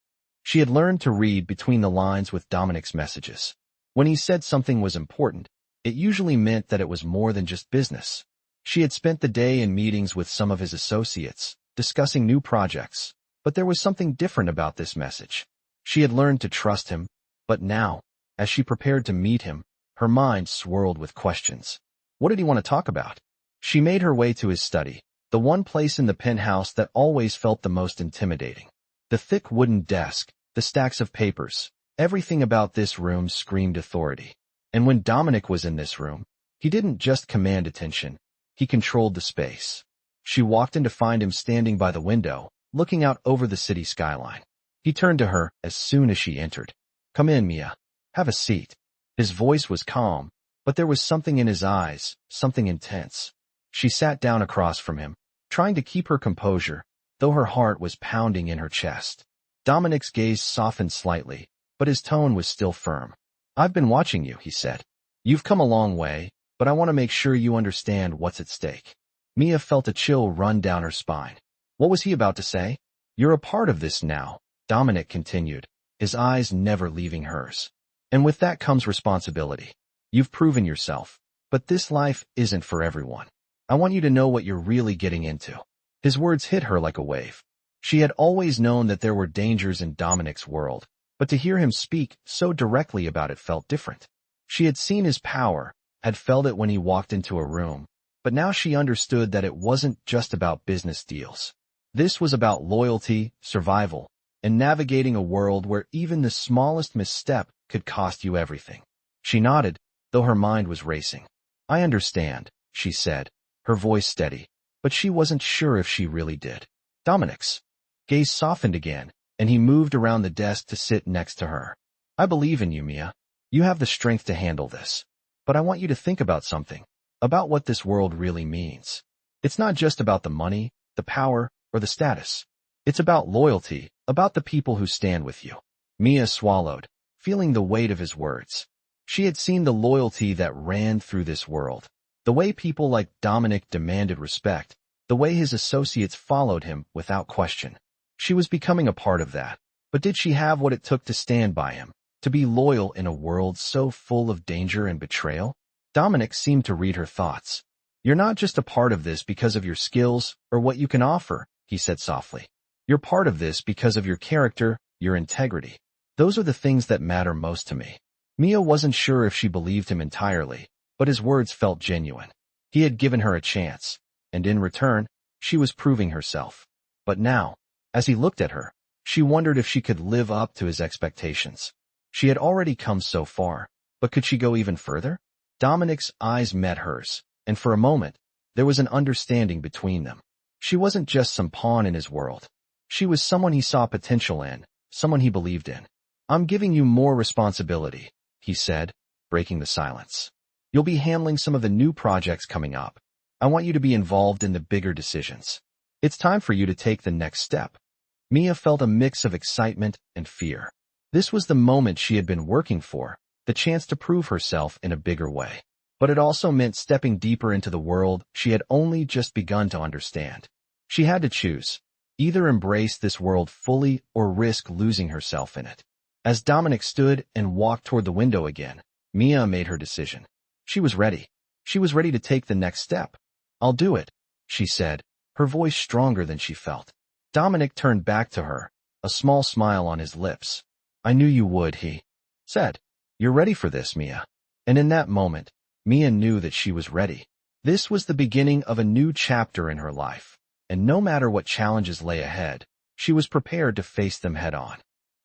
She had learned to read between the lines with Dominic's messages. When he said something was important, it usually meant that it was more than just business. She had spent the day in meetings with some of his associates, discussing new projects, but there was something different about this message. She had learned to trust him, but now, as she prepared to meet him, Her mind swirled with questions. What did he want to talk about? She made her way to his study, the one place in the penthouse that always felt the most intimidating. The thick wooden desk, the stacks of papers, everything about this room screamed authority. And when Dominic was in this room, he didn't just command attention, he controlled the space. She walked in to find him standing by the window, looking out over the city skyline. He turned to her as soon as she entered. Come in, Mia. Have a seat. His voice was calm, but there was something in his eyes, something intense. She sat down across from him, trying to keep her composure, though her heart was pounding in her chest. Dominic's gaze softened slightly, but his tone was still firm. I've been watching you, he said. You've come a long way, but I want to make sure you understand what's at stake. Mia felt a chill run down her spine. What was he about to say? You're a part of this now, Dominic continued, his eyes never leaving hers. And with that comes responsibility. You've proven yourself, but this life isn't for everyone. I want you to know what you're really getting into. His words hit her like a wave. She had always known that there were dangers in Dominic's world, but to hear him speak so directly about it felt different. She had seen his power, had felt it when he walked into a room, but now she understood that it wasn't just about business deals. This was about loyalty, survival, and navigating a world where even the smallest misstep could cost you everything. She nodded, though her mind was racing. I understand, she said, her voice steady, but she wasn't sure if she really did. Dominic's gaze softened again, and he moved around the desk to sit next to her. I believe in you, Mia. You have the strength to handle this. But I want you to think about something, about what this world really means. It's not just about the money, the power, or the status. It's about loyalty, about the people who stand with you. Mia swallowed, feeling the weight of his words. She had seen the loyalty that ran through this world. The way people like Dominic demanded respect, the way his associates followed him without question. She was becoming a part of that. But did she have what it took to stand by him, to be loyal in a world so full of danger and betrayal? Dominic seemed to read her thoughts. You're not just a part of this because of your skills or what you can offer, he said softly. You're part of this because of your character, your integrity. Those are the things that matter most to me. Mia wasn't sure if she believed him entirely, but his words felt genuine. He had given her a chance, and in return, she was proving herself. But now, as he looked at her, she wondered if she could live up to his expectations. She had already come so far, but could she go even further? Dominic's eyes met hers, and for a moment, there was an understanding between them. She wasn't just some pawn in his world. She was someone he saw potential in, someone he believed in. I'm giving you more responsibility, he said, breaking the silence. You'll be handling some of the new projects coming up. I want you to be involved in the bigger decisions. It's time for you to take the next step. Mia felt a mix of excitement and fear. This was the moment she had been working for, the chance to prove herself in a bigger way. But it also meant stepping deeper into the world she had only just begun to understand. She had to choose, either embrace this world fully or risk losing herself in it. As Dominic stood and walked toward the window again, Mia made her decision. She was ready. She was ready to take the next step. I'll do it, she said, her voice stronger than she felt. Dominic turned back to her, a small smile on his lips. I knew you would, he said. You're ready for this, Mia. And in that moment, Mia knew that she was ready. This was the beginning of a new chapter in her life, and no matter what challenges lay ahead, she was prepared to face them head on.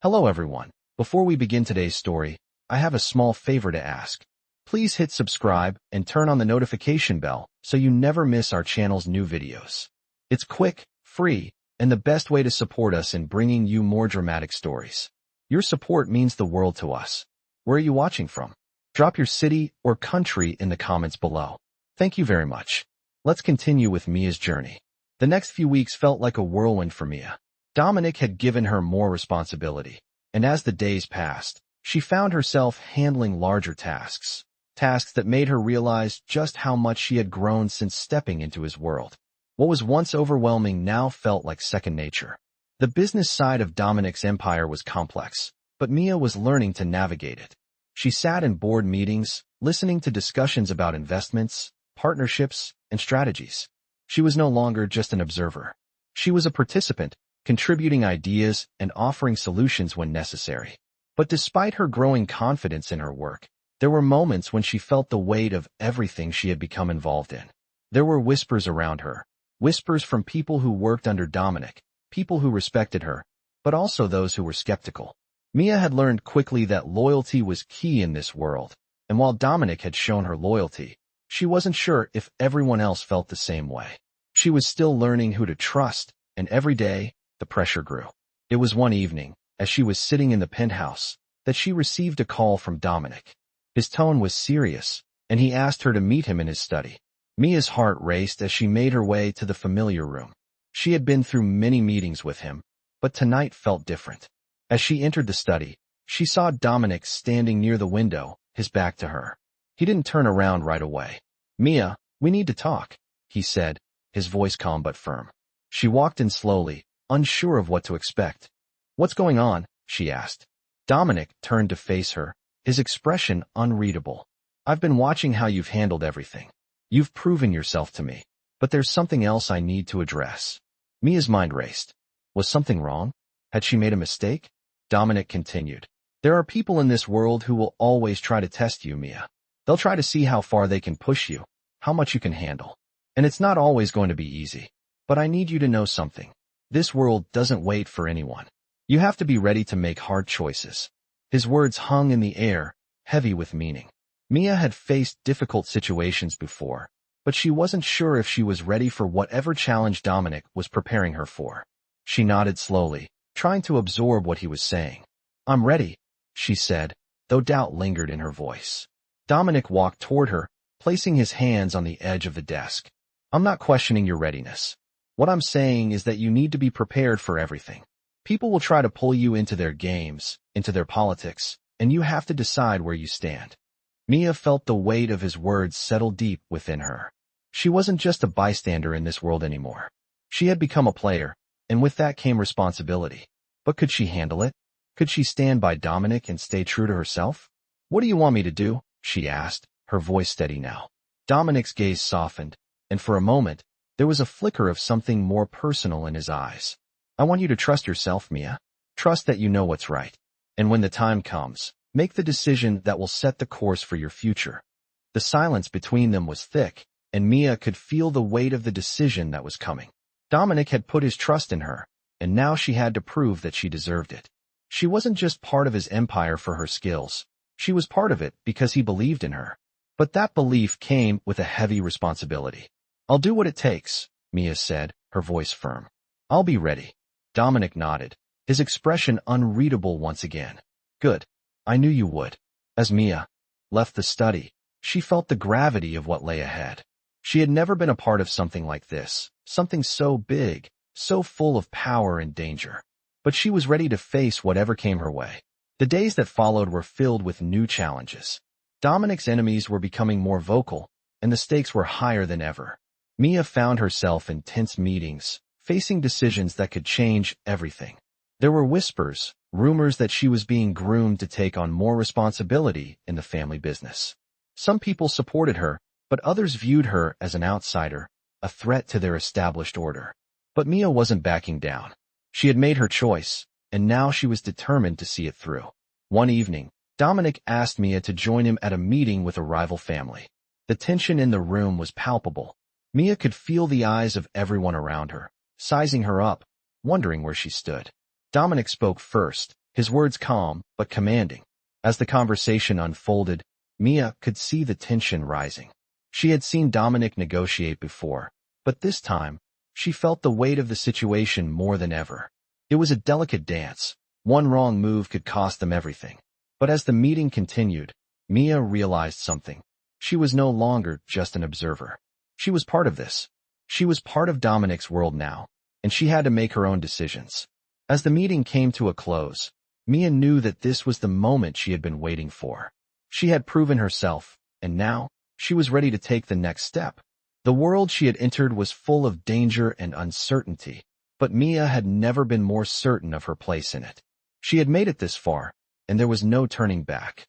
Hello, everyone. Before we begin today's story, I have a small favor to ask. Please hit subscribe and turn on the notification bell so you never miss our channel's new videos. It's quick, free, and the best way to support us in bringing you more dramatic stories. Your support means the world to us. Where are you watching from? Drop your city or country in the comments below. Thank you very much. Let's continue with Mia's journey. The next few weeks felt like a whirlwind for Mia. Dominic had given her more responsibility, and as the days passed, she found herself handling larger tasks that made her realize just how much she had grown since stepping into his world. What was once overwhelming now felt like second nature. The business side of Dominic's empire was complex, but Mia was learning to navigate it. She sat in board meetings, listening to discussions about investments, partnerships, and strategies. She was no longer just an observer. She was a participant, contributing ideas and offering solutions when necessary. But despite her growing confidence in her work, There were moments when she felt the weight of everything she had become involved in. There were whispers around her, whispers from people who worked under Dominic, people who respected her, but also those who were skeptical. Mia had learned quickly that loyalty was key in this world, and while Dominic had shown her loyalty, she wasn't sure if everyone else felt the same way. She was still learning who to trust, and every day, the pressure grew. It was one evening, as she was sitting in the penthouse, that she received a call from Dominic. His tone was serious, and he asked her to meet him in his study. Mia's heart raced as she made her way to the familiar room. She had been through many meetings with him, but tonight felt different. As she entered the study, she saw Dominic standing near the window, his back to her. He didn't turn around right away. "Mia, we need to talk," he said, his voice calm but firm. She walked in slowly, unsure of what to expect. "What's going on?" she asked. Dominic turned to face her, his expression unreadable. "I've been watching how you've handled everything. You've proven yourself to me, but there's something else I need to address." Mia's mind raced. Was something wrong? Had she made a mistake? Dominic continued. "There are people in this world who will always try to test you, Mia. They'll try to see how far they can push you, how much you can handle. And it's not always going to be easy. But I need you to know something. This world doesn't wait for anyone. You have to be ready to make hard choices." His words hung in the air, heavy with meaning. Mia had faced difficult situations before, but she wasn't sure if she was ready for whatever challenge Dominic was preparing her for. She nodded slowly, trying to absorb what he was saying. "I'm ready," she said, though doubt lingered in her voice. Dominic walked toward her, placing his hands on the edge of the desk. "I'm not questioning your readiness. What I'm saying is that you need to be prepared for everything. People will try to pull you into their games, into their politics, and you have to decide where you stand." Mia felt the weight of his words settle deep within her. She wasn't just a bystander in this world anymore. She had become a player, and with that came responsibility. But could she handle it? Could she stand by Dominic and stay true to herself? "What do you want me to do?" she asked, her voice steady now. Dominic's gaze softened, and for a moment, there was a flicker of something more personal in his eyes. "I want you to trust yourself, Mia. Trust that you know what's right. And when the time comes, make the decision that will set the course for your future." The silence between them was thick, and Mia could feel the weight of the decision that was coming. Dominic had put his trust in her, and now she had to prove that she deserved it. She wasn't just part of his empire for her skills. She was part of it because he believed in her. But that belief came with a heavy responsibility. "I'll do what it takes," Mia said, her voice firm. "I'll be ready." Dominic nodded, his expression unreadable once again. "Good. I knew you would." As Mia left the study, she felt the gravity of what lay ahead. She had never been a part of something like this, something so big, so full of power and danger. But she was ready to face whatever came her way. The days that followed were filled with new challenges. Dominic's enemies were becoming more vocal, and the stakes were higher than ever. Mia found herself in tense meetings, facing decisions that could change everything. There were whispers, rumors that she was being groomed to take on more responsibility in the family business. Some people supported her, but others viewed her as an outsider, a threat to their established order. But Mia wasn't backing down. She had made her choice, and now she was determined to see it through. One evening, Dominic asked Mia to join him at a meeting with a rival family. The tension in the room was palpable. Mia could feel the eyes of everyone around her, sizing her up, wondering where she stood. Dominic spoke first, his words calm but commanding. As the conversation unfolded, Mia could see the tension rising. She had seen Dominic negotiate before, but this time, she felt the weight of the situation more than ever. It was a delicate dance. One wrong move could cost them everything. But as the meeting continued, Mia realized something. She was no longer just an observer. She was part of this. She was part of Dominic's world now, and she had to make her own decisions. As the meeting came to a close, Mia knew that this was the moment she had been waiting for. She had proven herself, and now, she was ready to take the next step. The world she had entered was full of danger and uncertainty, but Mia had never been more certain of her place in it. She had made it this far, and there was no turning back.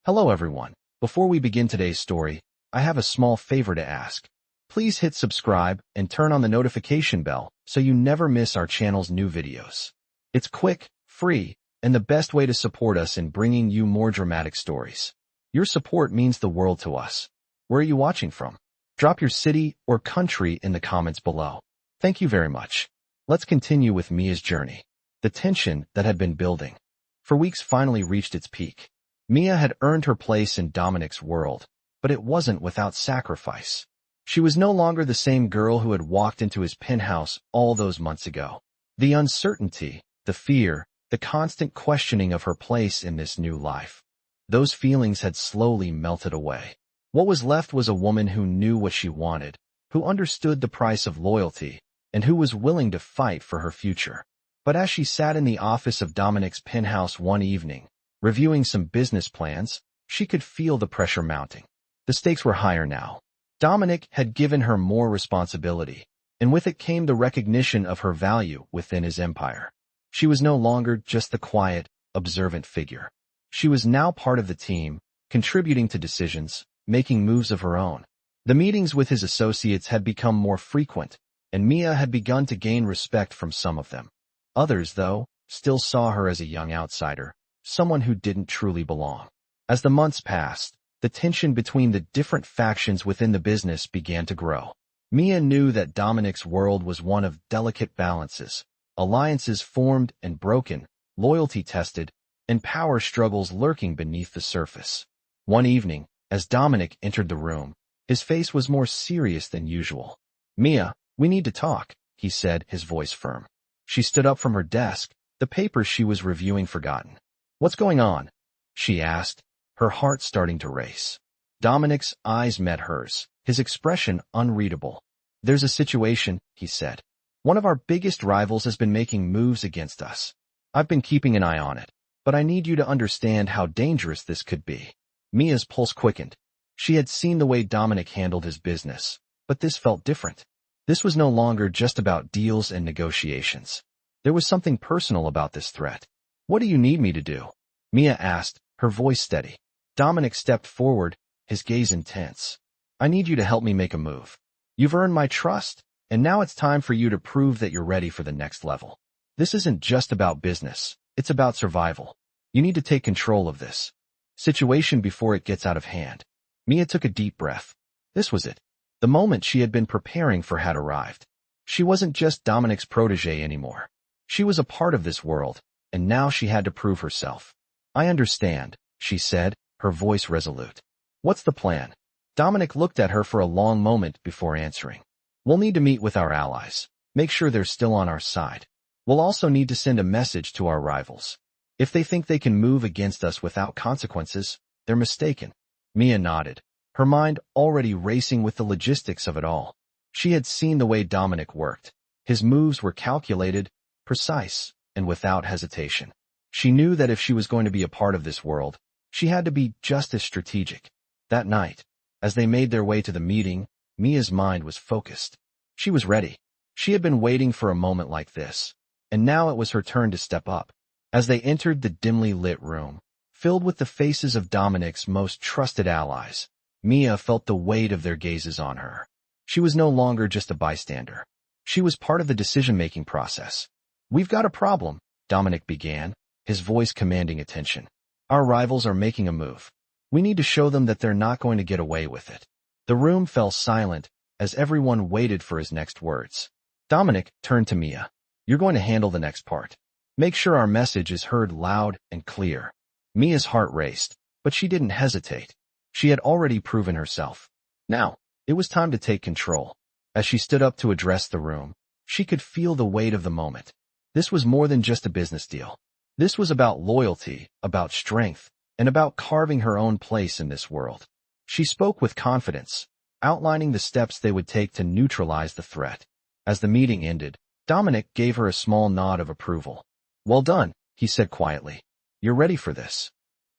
Hello everyone. Before we begin today's story, I have a small favor to ask. Please hit subscribe and turn on the notification bell so you never miss our channel's new videos. It's quick, free, and the best way to support us in bringing you more dramatic stories. Your support means the world to us. Where are you watching from? Drop your city or country in the comments below. Thank you very much. Let's continue with Mia's journey. The tension that had been building for weeks finally reached its peak. Mia had earned her place in Dominic's world, but it wasn't without sacrifice. She was no longer the same girl who had walked into his penthouse all those months ago. The uncertainty, the fear, the constant questioning of her place in this new life. Those feelings had slowly melted away. What was left was a woman who knew what she wanted, who understood the price of loyalty, and who was willing to fight for her future. But as she sat in the office of Dominic's penthouse one evening, reviewing some business plans, she could feel the pressure mounting. The stakes were higher now. Dominic had given her more responsibility, and with it came the recognition of her value within his empire. She was no longer just the quiet, observant figure. She was now part of the team, contributing to decisions, making moves of her own. The meetings with his associates had become more frequent, and Mia had begun to gain respect from some of them. Others, though, still saw her as a young outsider, someone who didn't truly belong. As the months passed, the tension between the different factions within the business began to grow. Mia knew that Dominic's world was one of delicate balances, alliances formed and broken, loyalty tested, and power struggles lurking beneath the surface. One evening, as Dominic entered the room, his face was more serious than usual. "Mia, we need to talk," he said, his voice firm. She stood up from her desk, the papers she was reviewing forgotten. "What's going on?" she asked, her heart starting to race. Dominic's eyes met hers, his expression unreadable. "There's a situation," he said. "One of our biggest rivals has been making moves against us. I've been keeping an eye on it, but I need you to understand how dangerous this could be." Mia's pulse quickened. She had seen the way Dominic handled his business, but this felt different. This was no longer just about deals and negotiations. There was something personal about this threat. "What do you need me to do?" Mia asked, her voice steady. Dominic stepped forward, his gaze intense. "I need you to help me make a move. You've earned my trust, and now it's time for you to prove that you're ready for the next level. This isn't just about business, it's about survival. You need to take control of this situation before it gets out of hand." Mia took a deep breath. This was it. The moment she had been preparing for had arrived. She wasn't just Dominic's protégé anymore. She was a part of this world, and now she had to prove herself. "I understand," she said, her voice resolute. "What's the plan?" Dominic looked at her for a long moment before answering. "We'll need to meet with our allies, make sure they're still on our side. We'll also need to send a message to our rivals. If they think they can move against us without consequences, they're mistaken." Mia nodded, her mind already racing with the logistics of it all. She had seen the way Dominic worked. His moves were calculated, precise, and without hesitation. She knew that if she was going to be a part of this world, she had to be just as strategic. That night, as they made their way to the meeting, Mia's mind was focused. She was ready. She had been waiting for a moment like this, and now it was her turn to step up. As they entered the dimly lit room, filled with the faces of Dominic's most trusted allies, Mia felt the weight of their gazes on her. She was no longer just a bystander. She was part of the decision-making process. "We've got a problem," Dominic began, his voice commanding attention. "Our rivals are making a move. We need to show them that they're not going to get away with it." The room fell silent as everyone waited for his next words. Dominic turned to Mia. "You're going to handle the next part. Make sure our message is heard loud and clear." Mia's heart raced, but she didn't hesitate. She had already proven herself. Now, it was time to take control. As she stood up to address the room, she could feel the weight of the moment. This was more than just a business deal. This was about loyalty, about strength, and about carving her own place in this world. She spoke with confidence, outlining the steps they would take to neutralize the threat. As the meeting ended, Dominic gave her a small nod of approval. "Well done," he said quietly. "You're ready for this."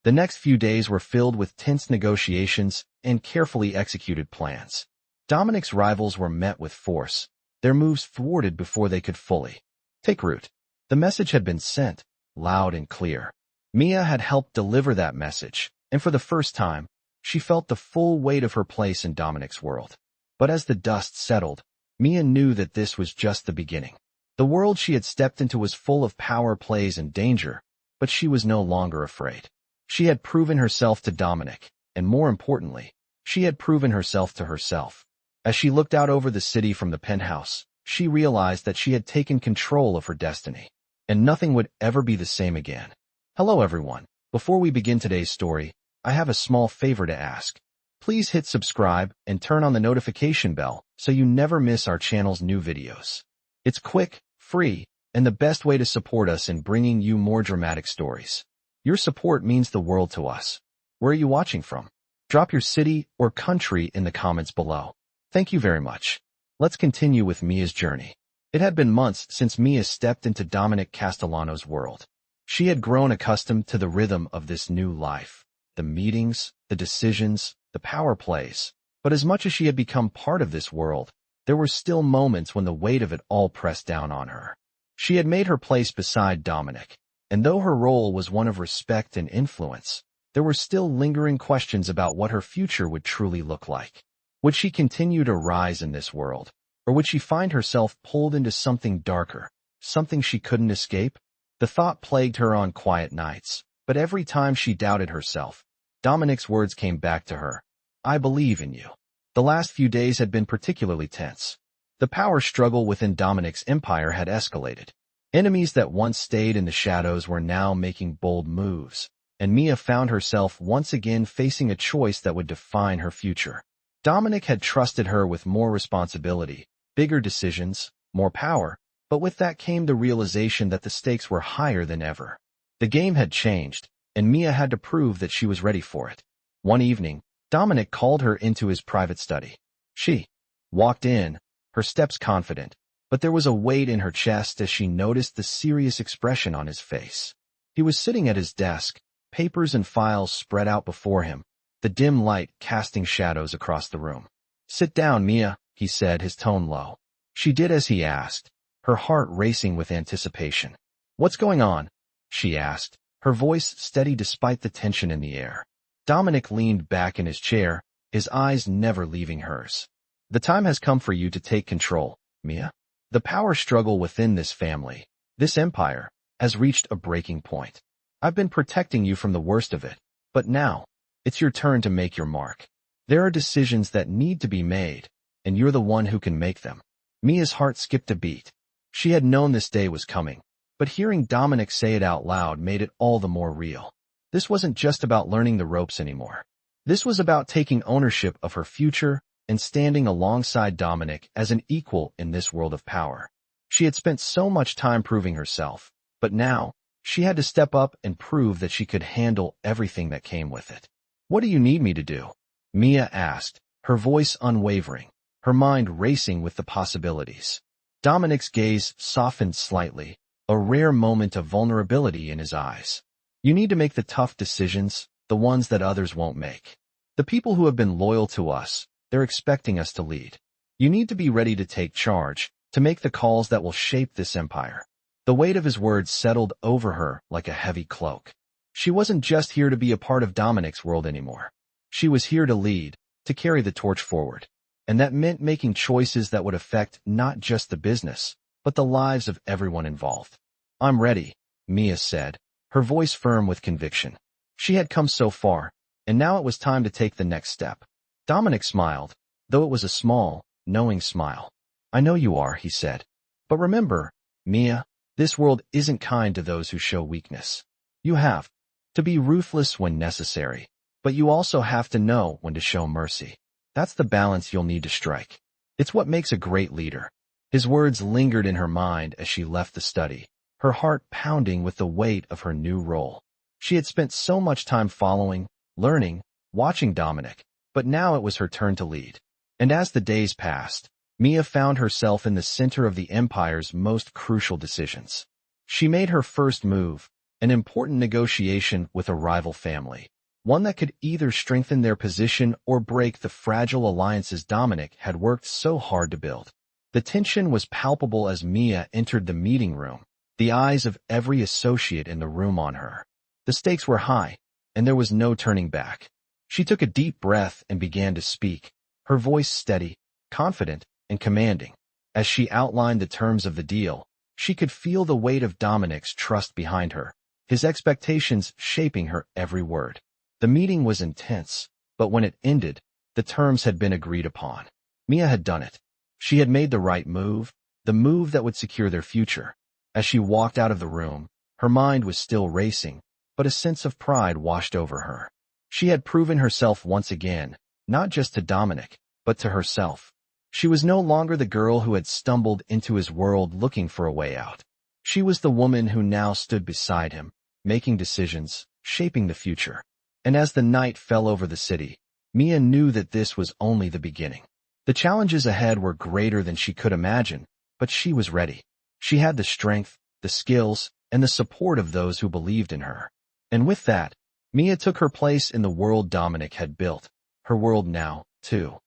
The next few days were filled with tense negotiations and carefully executed plans. Dominic's rivals were met with force, their moves thwarted before they could fully take root. The message had been sent, loud and clear. Mia had helped deliver that message, and for the first time, she felt the full weight of her place in Dominic's world. But as the dust settled, Mia knew that this was just the beginning. The world she had stepped into was full of power plays and danger, but she was no longer afraid. She had proven herself to Dominic, and more importantly, she had proven herself to herself. As she looked out over the city from the penthouse, she realized that she had taken control of her destiny, and nothing would ever be the same again. Hello everyone. Before we begin today's story, I have a small favor to ask. Please hit subscribe and turn on the notification bell so you never miss our channel's new videos. It's quick, free, and the best way to support us in bringing you more dramatic stories. Your support means the world to us. Where are you watching from? Drop your city or country in the comments below. Thank you very much. Let's continue with Mia's journey. It had been months since Mia stepped into Dominic Castellano's world. She had grown accustomed to the rhythm of this new life, the meetings, the decisions, the power plays. But as much as she had become part of this world, there were still moments when the weight of it all pressed down on her. She had made her place beside Dominic, and though her role was one of respect and influence, there were still lingering questions about what her future would truly look like. Would she continue to rise in this world, or would she find herself pulled into something darker, something she couldn't escape? The thought plagued her on quiet nights, but every time she doubted herself, Dominic's words came back to her. I believe in you. The last few days had been particularly tense. The power struggle within Dominic's empire had escalated. Enemies that once stayed in the shadows were now making bold moves, and Mia found herself once again facing a choice that would define her future. Dominic had trusted her with more responsibility, bigger decisions, more power, but with that came the realization that the stakes were higher than ever. The game had changed, and Mia had to prove that she was ready for it. One evening, Dominic called her into his private study. She walked in, her steps confident, but there was a weight in her chest as she noticed the serious expression on his face. He was sitting at his desk, papers and files spread out before him, the dim light casting shadows across the room. Sit down, Mia, he said, his tone low. She did as he asked, her heart racing with anticipation. What's going on? She asked, her voice steady despite the tension in the air. Dominic leaned back in his chair, his eyes never leaving hers. The time has come for you to take control, Mia. The power struggle within this family, this empire, has reached a breaking point. I've been protecting you from the worst of it, but now, it's your turn to make your mark. There are decisions that need to be made, and you're the one who can make them. Mia's heart skipped a beat. She had known this day was coming, but hearing Dominic say it out loud made it all the more real. This wasn't just about learning the ropes anymore. This was about taking ownership of her future and standing alongside Dominic as an equal in this world of power. She had spent so much time proving herself, but now, she had to step up and prove that she could handle everything that came with it. What do you need me to do? Mia asked, her voice unwavering, her mind racing with the possibilities. Dominic's gaze softened slightly, a rare moment of vulnerability in his eyes. You need to make the tough decisions, the ones that others won't make. The people who have been loyal to us, they're expecting us to lead. You need to be ready to take charge, to make the calls that will shape this empire. The weight of his words settled over her like a heavy cloak. She wasn't just here to be a part of Dominic's world anymore. She was here to lead, to carry the torch forward. And that meant making choices that would affect not just the business, but the lives of everyone involved. I'm ready, Mia said, her voice firm with conviction. She had come so far, and now it was time to take the next step. Dominic smiled, though it was a small, knowing smile. I know you are, he said. But remember, Mia, this world isn't kind to those who show weakness. You have to be ruthless when necessary, but you also have to know when to show mercy. That's the balance you'll need to strike. It's what makes a great leader. His words lingered in her mind as she left the study, her heart pounding with the weight of her new role. She had spent so much time following, learning, watching Dominic, but now it was her turn to lead. And as the days passed, Mia found herself in the center of the empire's most crucial decisions. She made her first move, an important negotiation with a rival family, one that could either strengthen their position or break the fragile alliances Dominic had worked so hard to build. The tension was palpable as Mia entered the meeting room, the eyes of every associate in the room on her. The stakes were high, and there was no turning back. She took a deep breath and began to speak, her voice steady, confident, and commanding. As she outlined the terms of the deal, she could feel the weight of Dominic's trust behind her, his expectations shaping her every word. The meeting was intense, But when it ended, the terms had been agreed upon. Mia had done it. She had made the right move, the move that would secure their future. As she walked out of the room, her mind was still racing, but a sense of pride washed over her. She had proven herself once again, not just to Dominic, but to herself. She was no longer the girl who had stumbled into his world looking for a way out. She was the woman who now stood beside him, making decisions, shaping the future. And as the night fell over the city, Mia knew that this was only the beginning. The challenges ahead were greater than she could imagine, but she was ready. She had the strength, the skills, and the support of those who believed in her. And with that, Mia took her place in the world Dominic had built, her world now, too.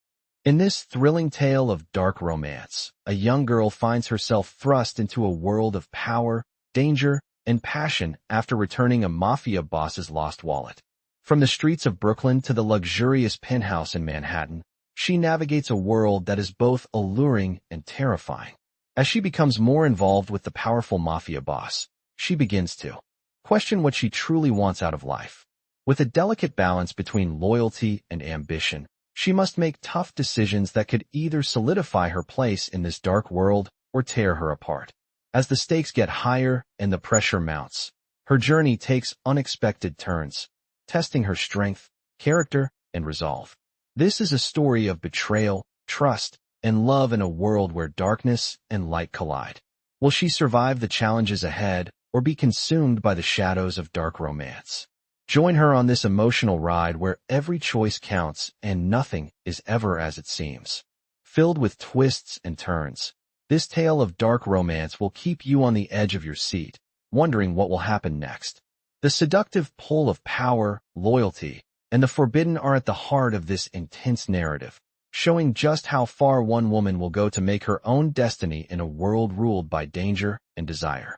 In this thrilling tale of dark romance, a young girl finds herself thrust into a world of power, danger, and passion after returning a mafia boss's lost wallet. From the streets of Brooklyn to the luxurious penthouse in Manhattan, she navigates a world that is both alluring and terrifying. As she becomes more involved with the powerful mafia boss, she begins to question what she truly wants out of life. With a delicate balance between loyalty and ambition, she must make tough decisions that could either solidify her place in this dark world or tear her apart. As the stakes get higher and the pressure mounts, her journey takes unexpected turns, testing her strength, character, and resolve. This is a story of betrayal, trust, and love in a world where darkness and light collide. Will she survive the challenges ahead or be consumed by the shadows of dark romance? Join her on this emotional ride where every choice counts and nothing is ever as it seems. Filled with twists and turns, this tale of dark romance will keep you on the edge of your seat, wondering what will happen next. The seductive pull of power, loyalty, and the forbidden are at the heart of this intense narrative, showing just how far one woman will go to make her own destiny in a world ruled by danger and desire.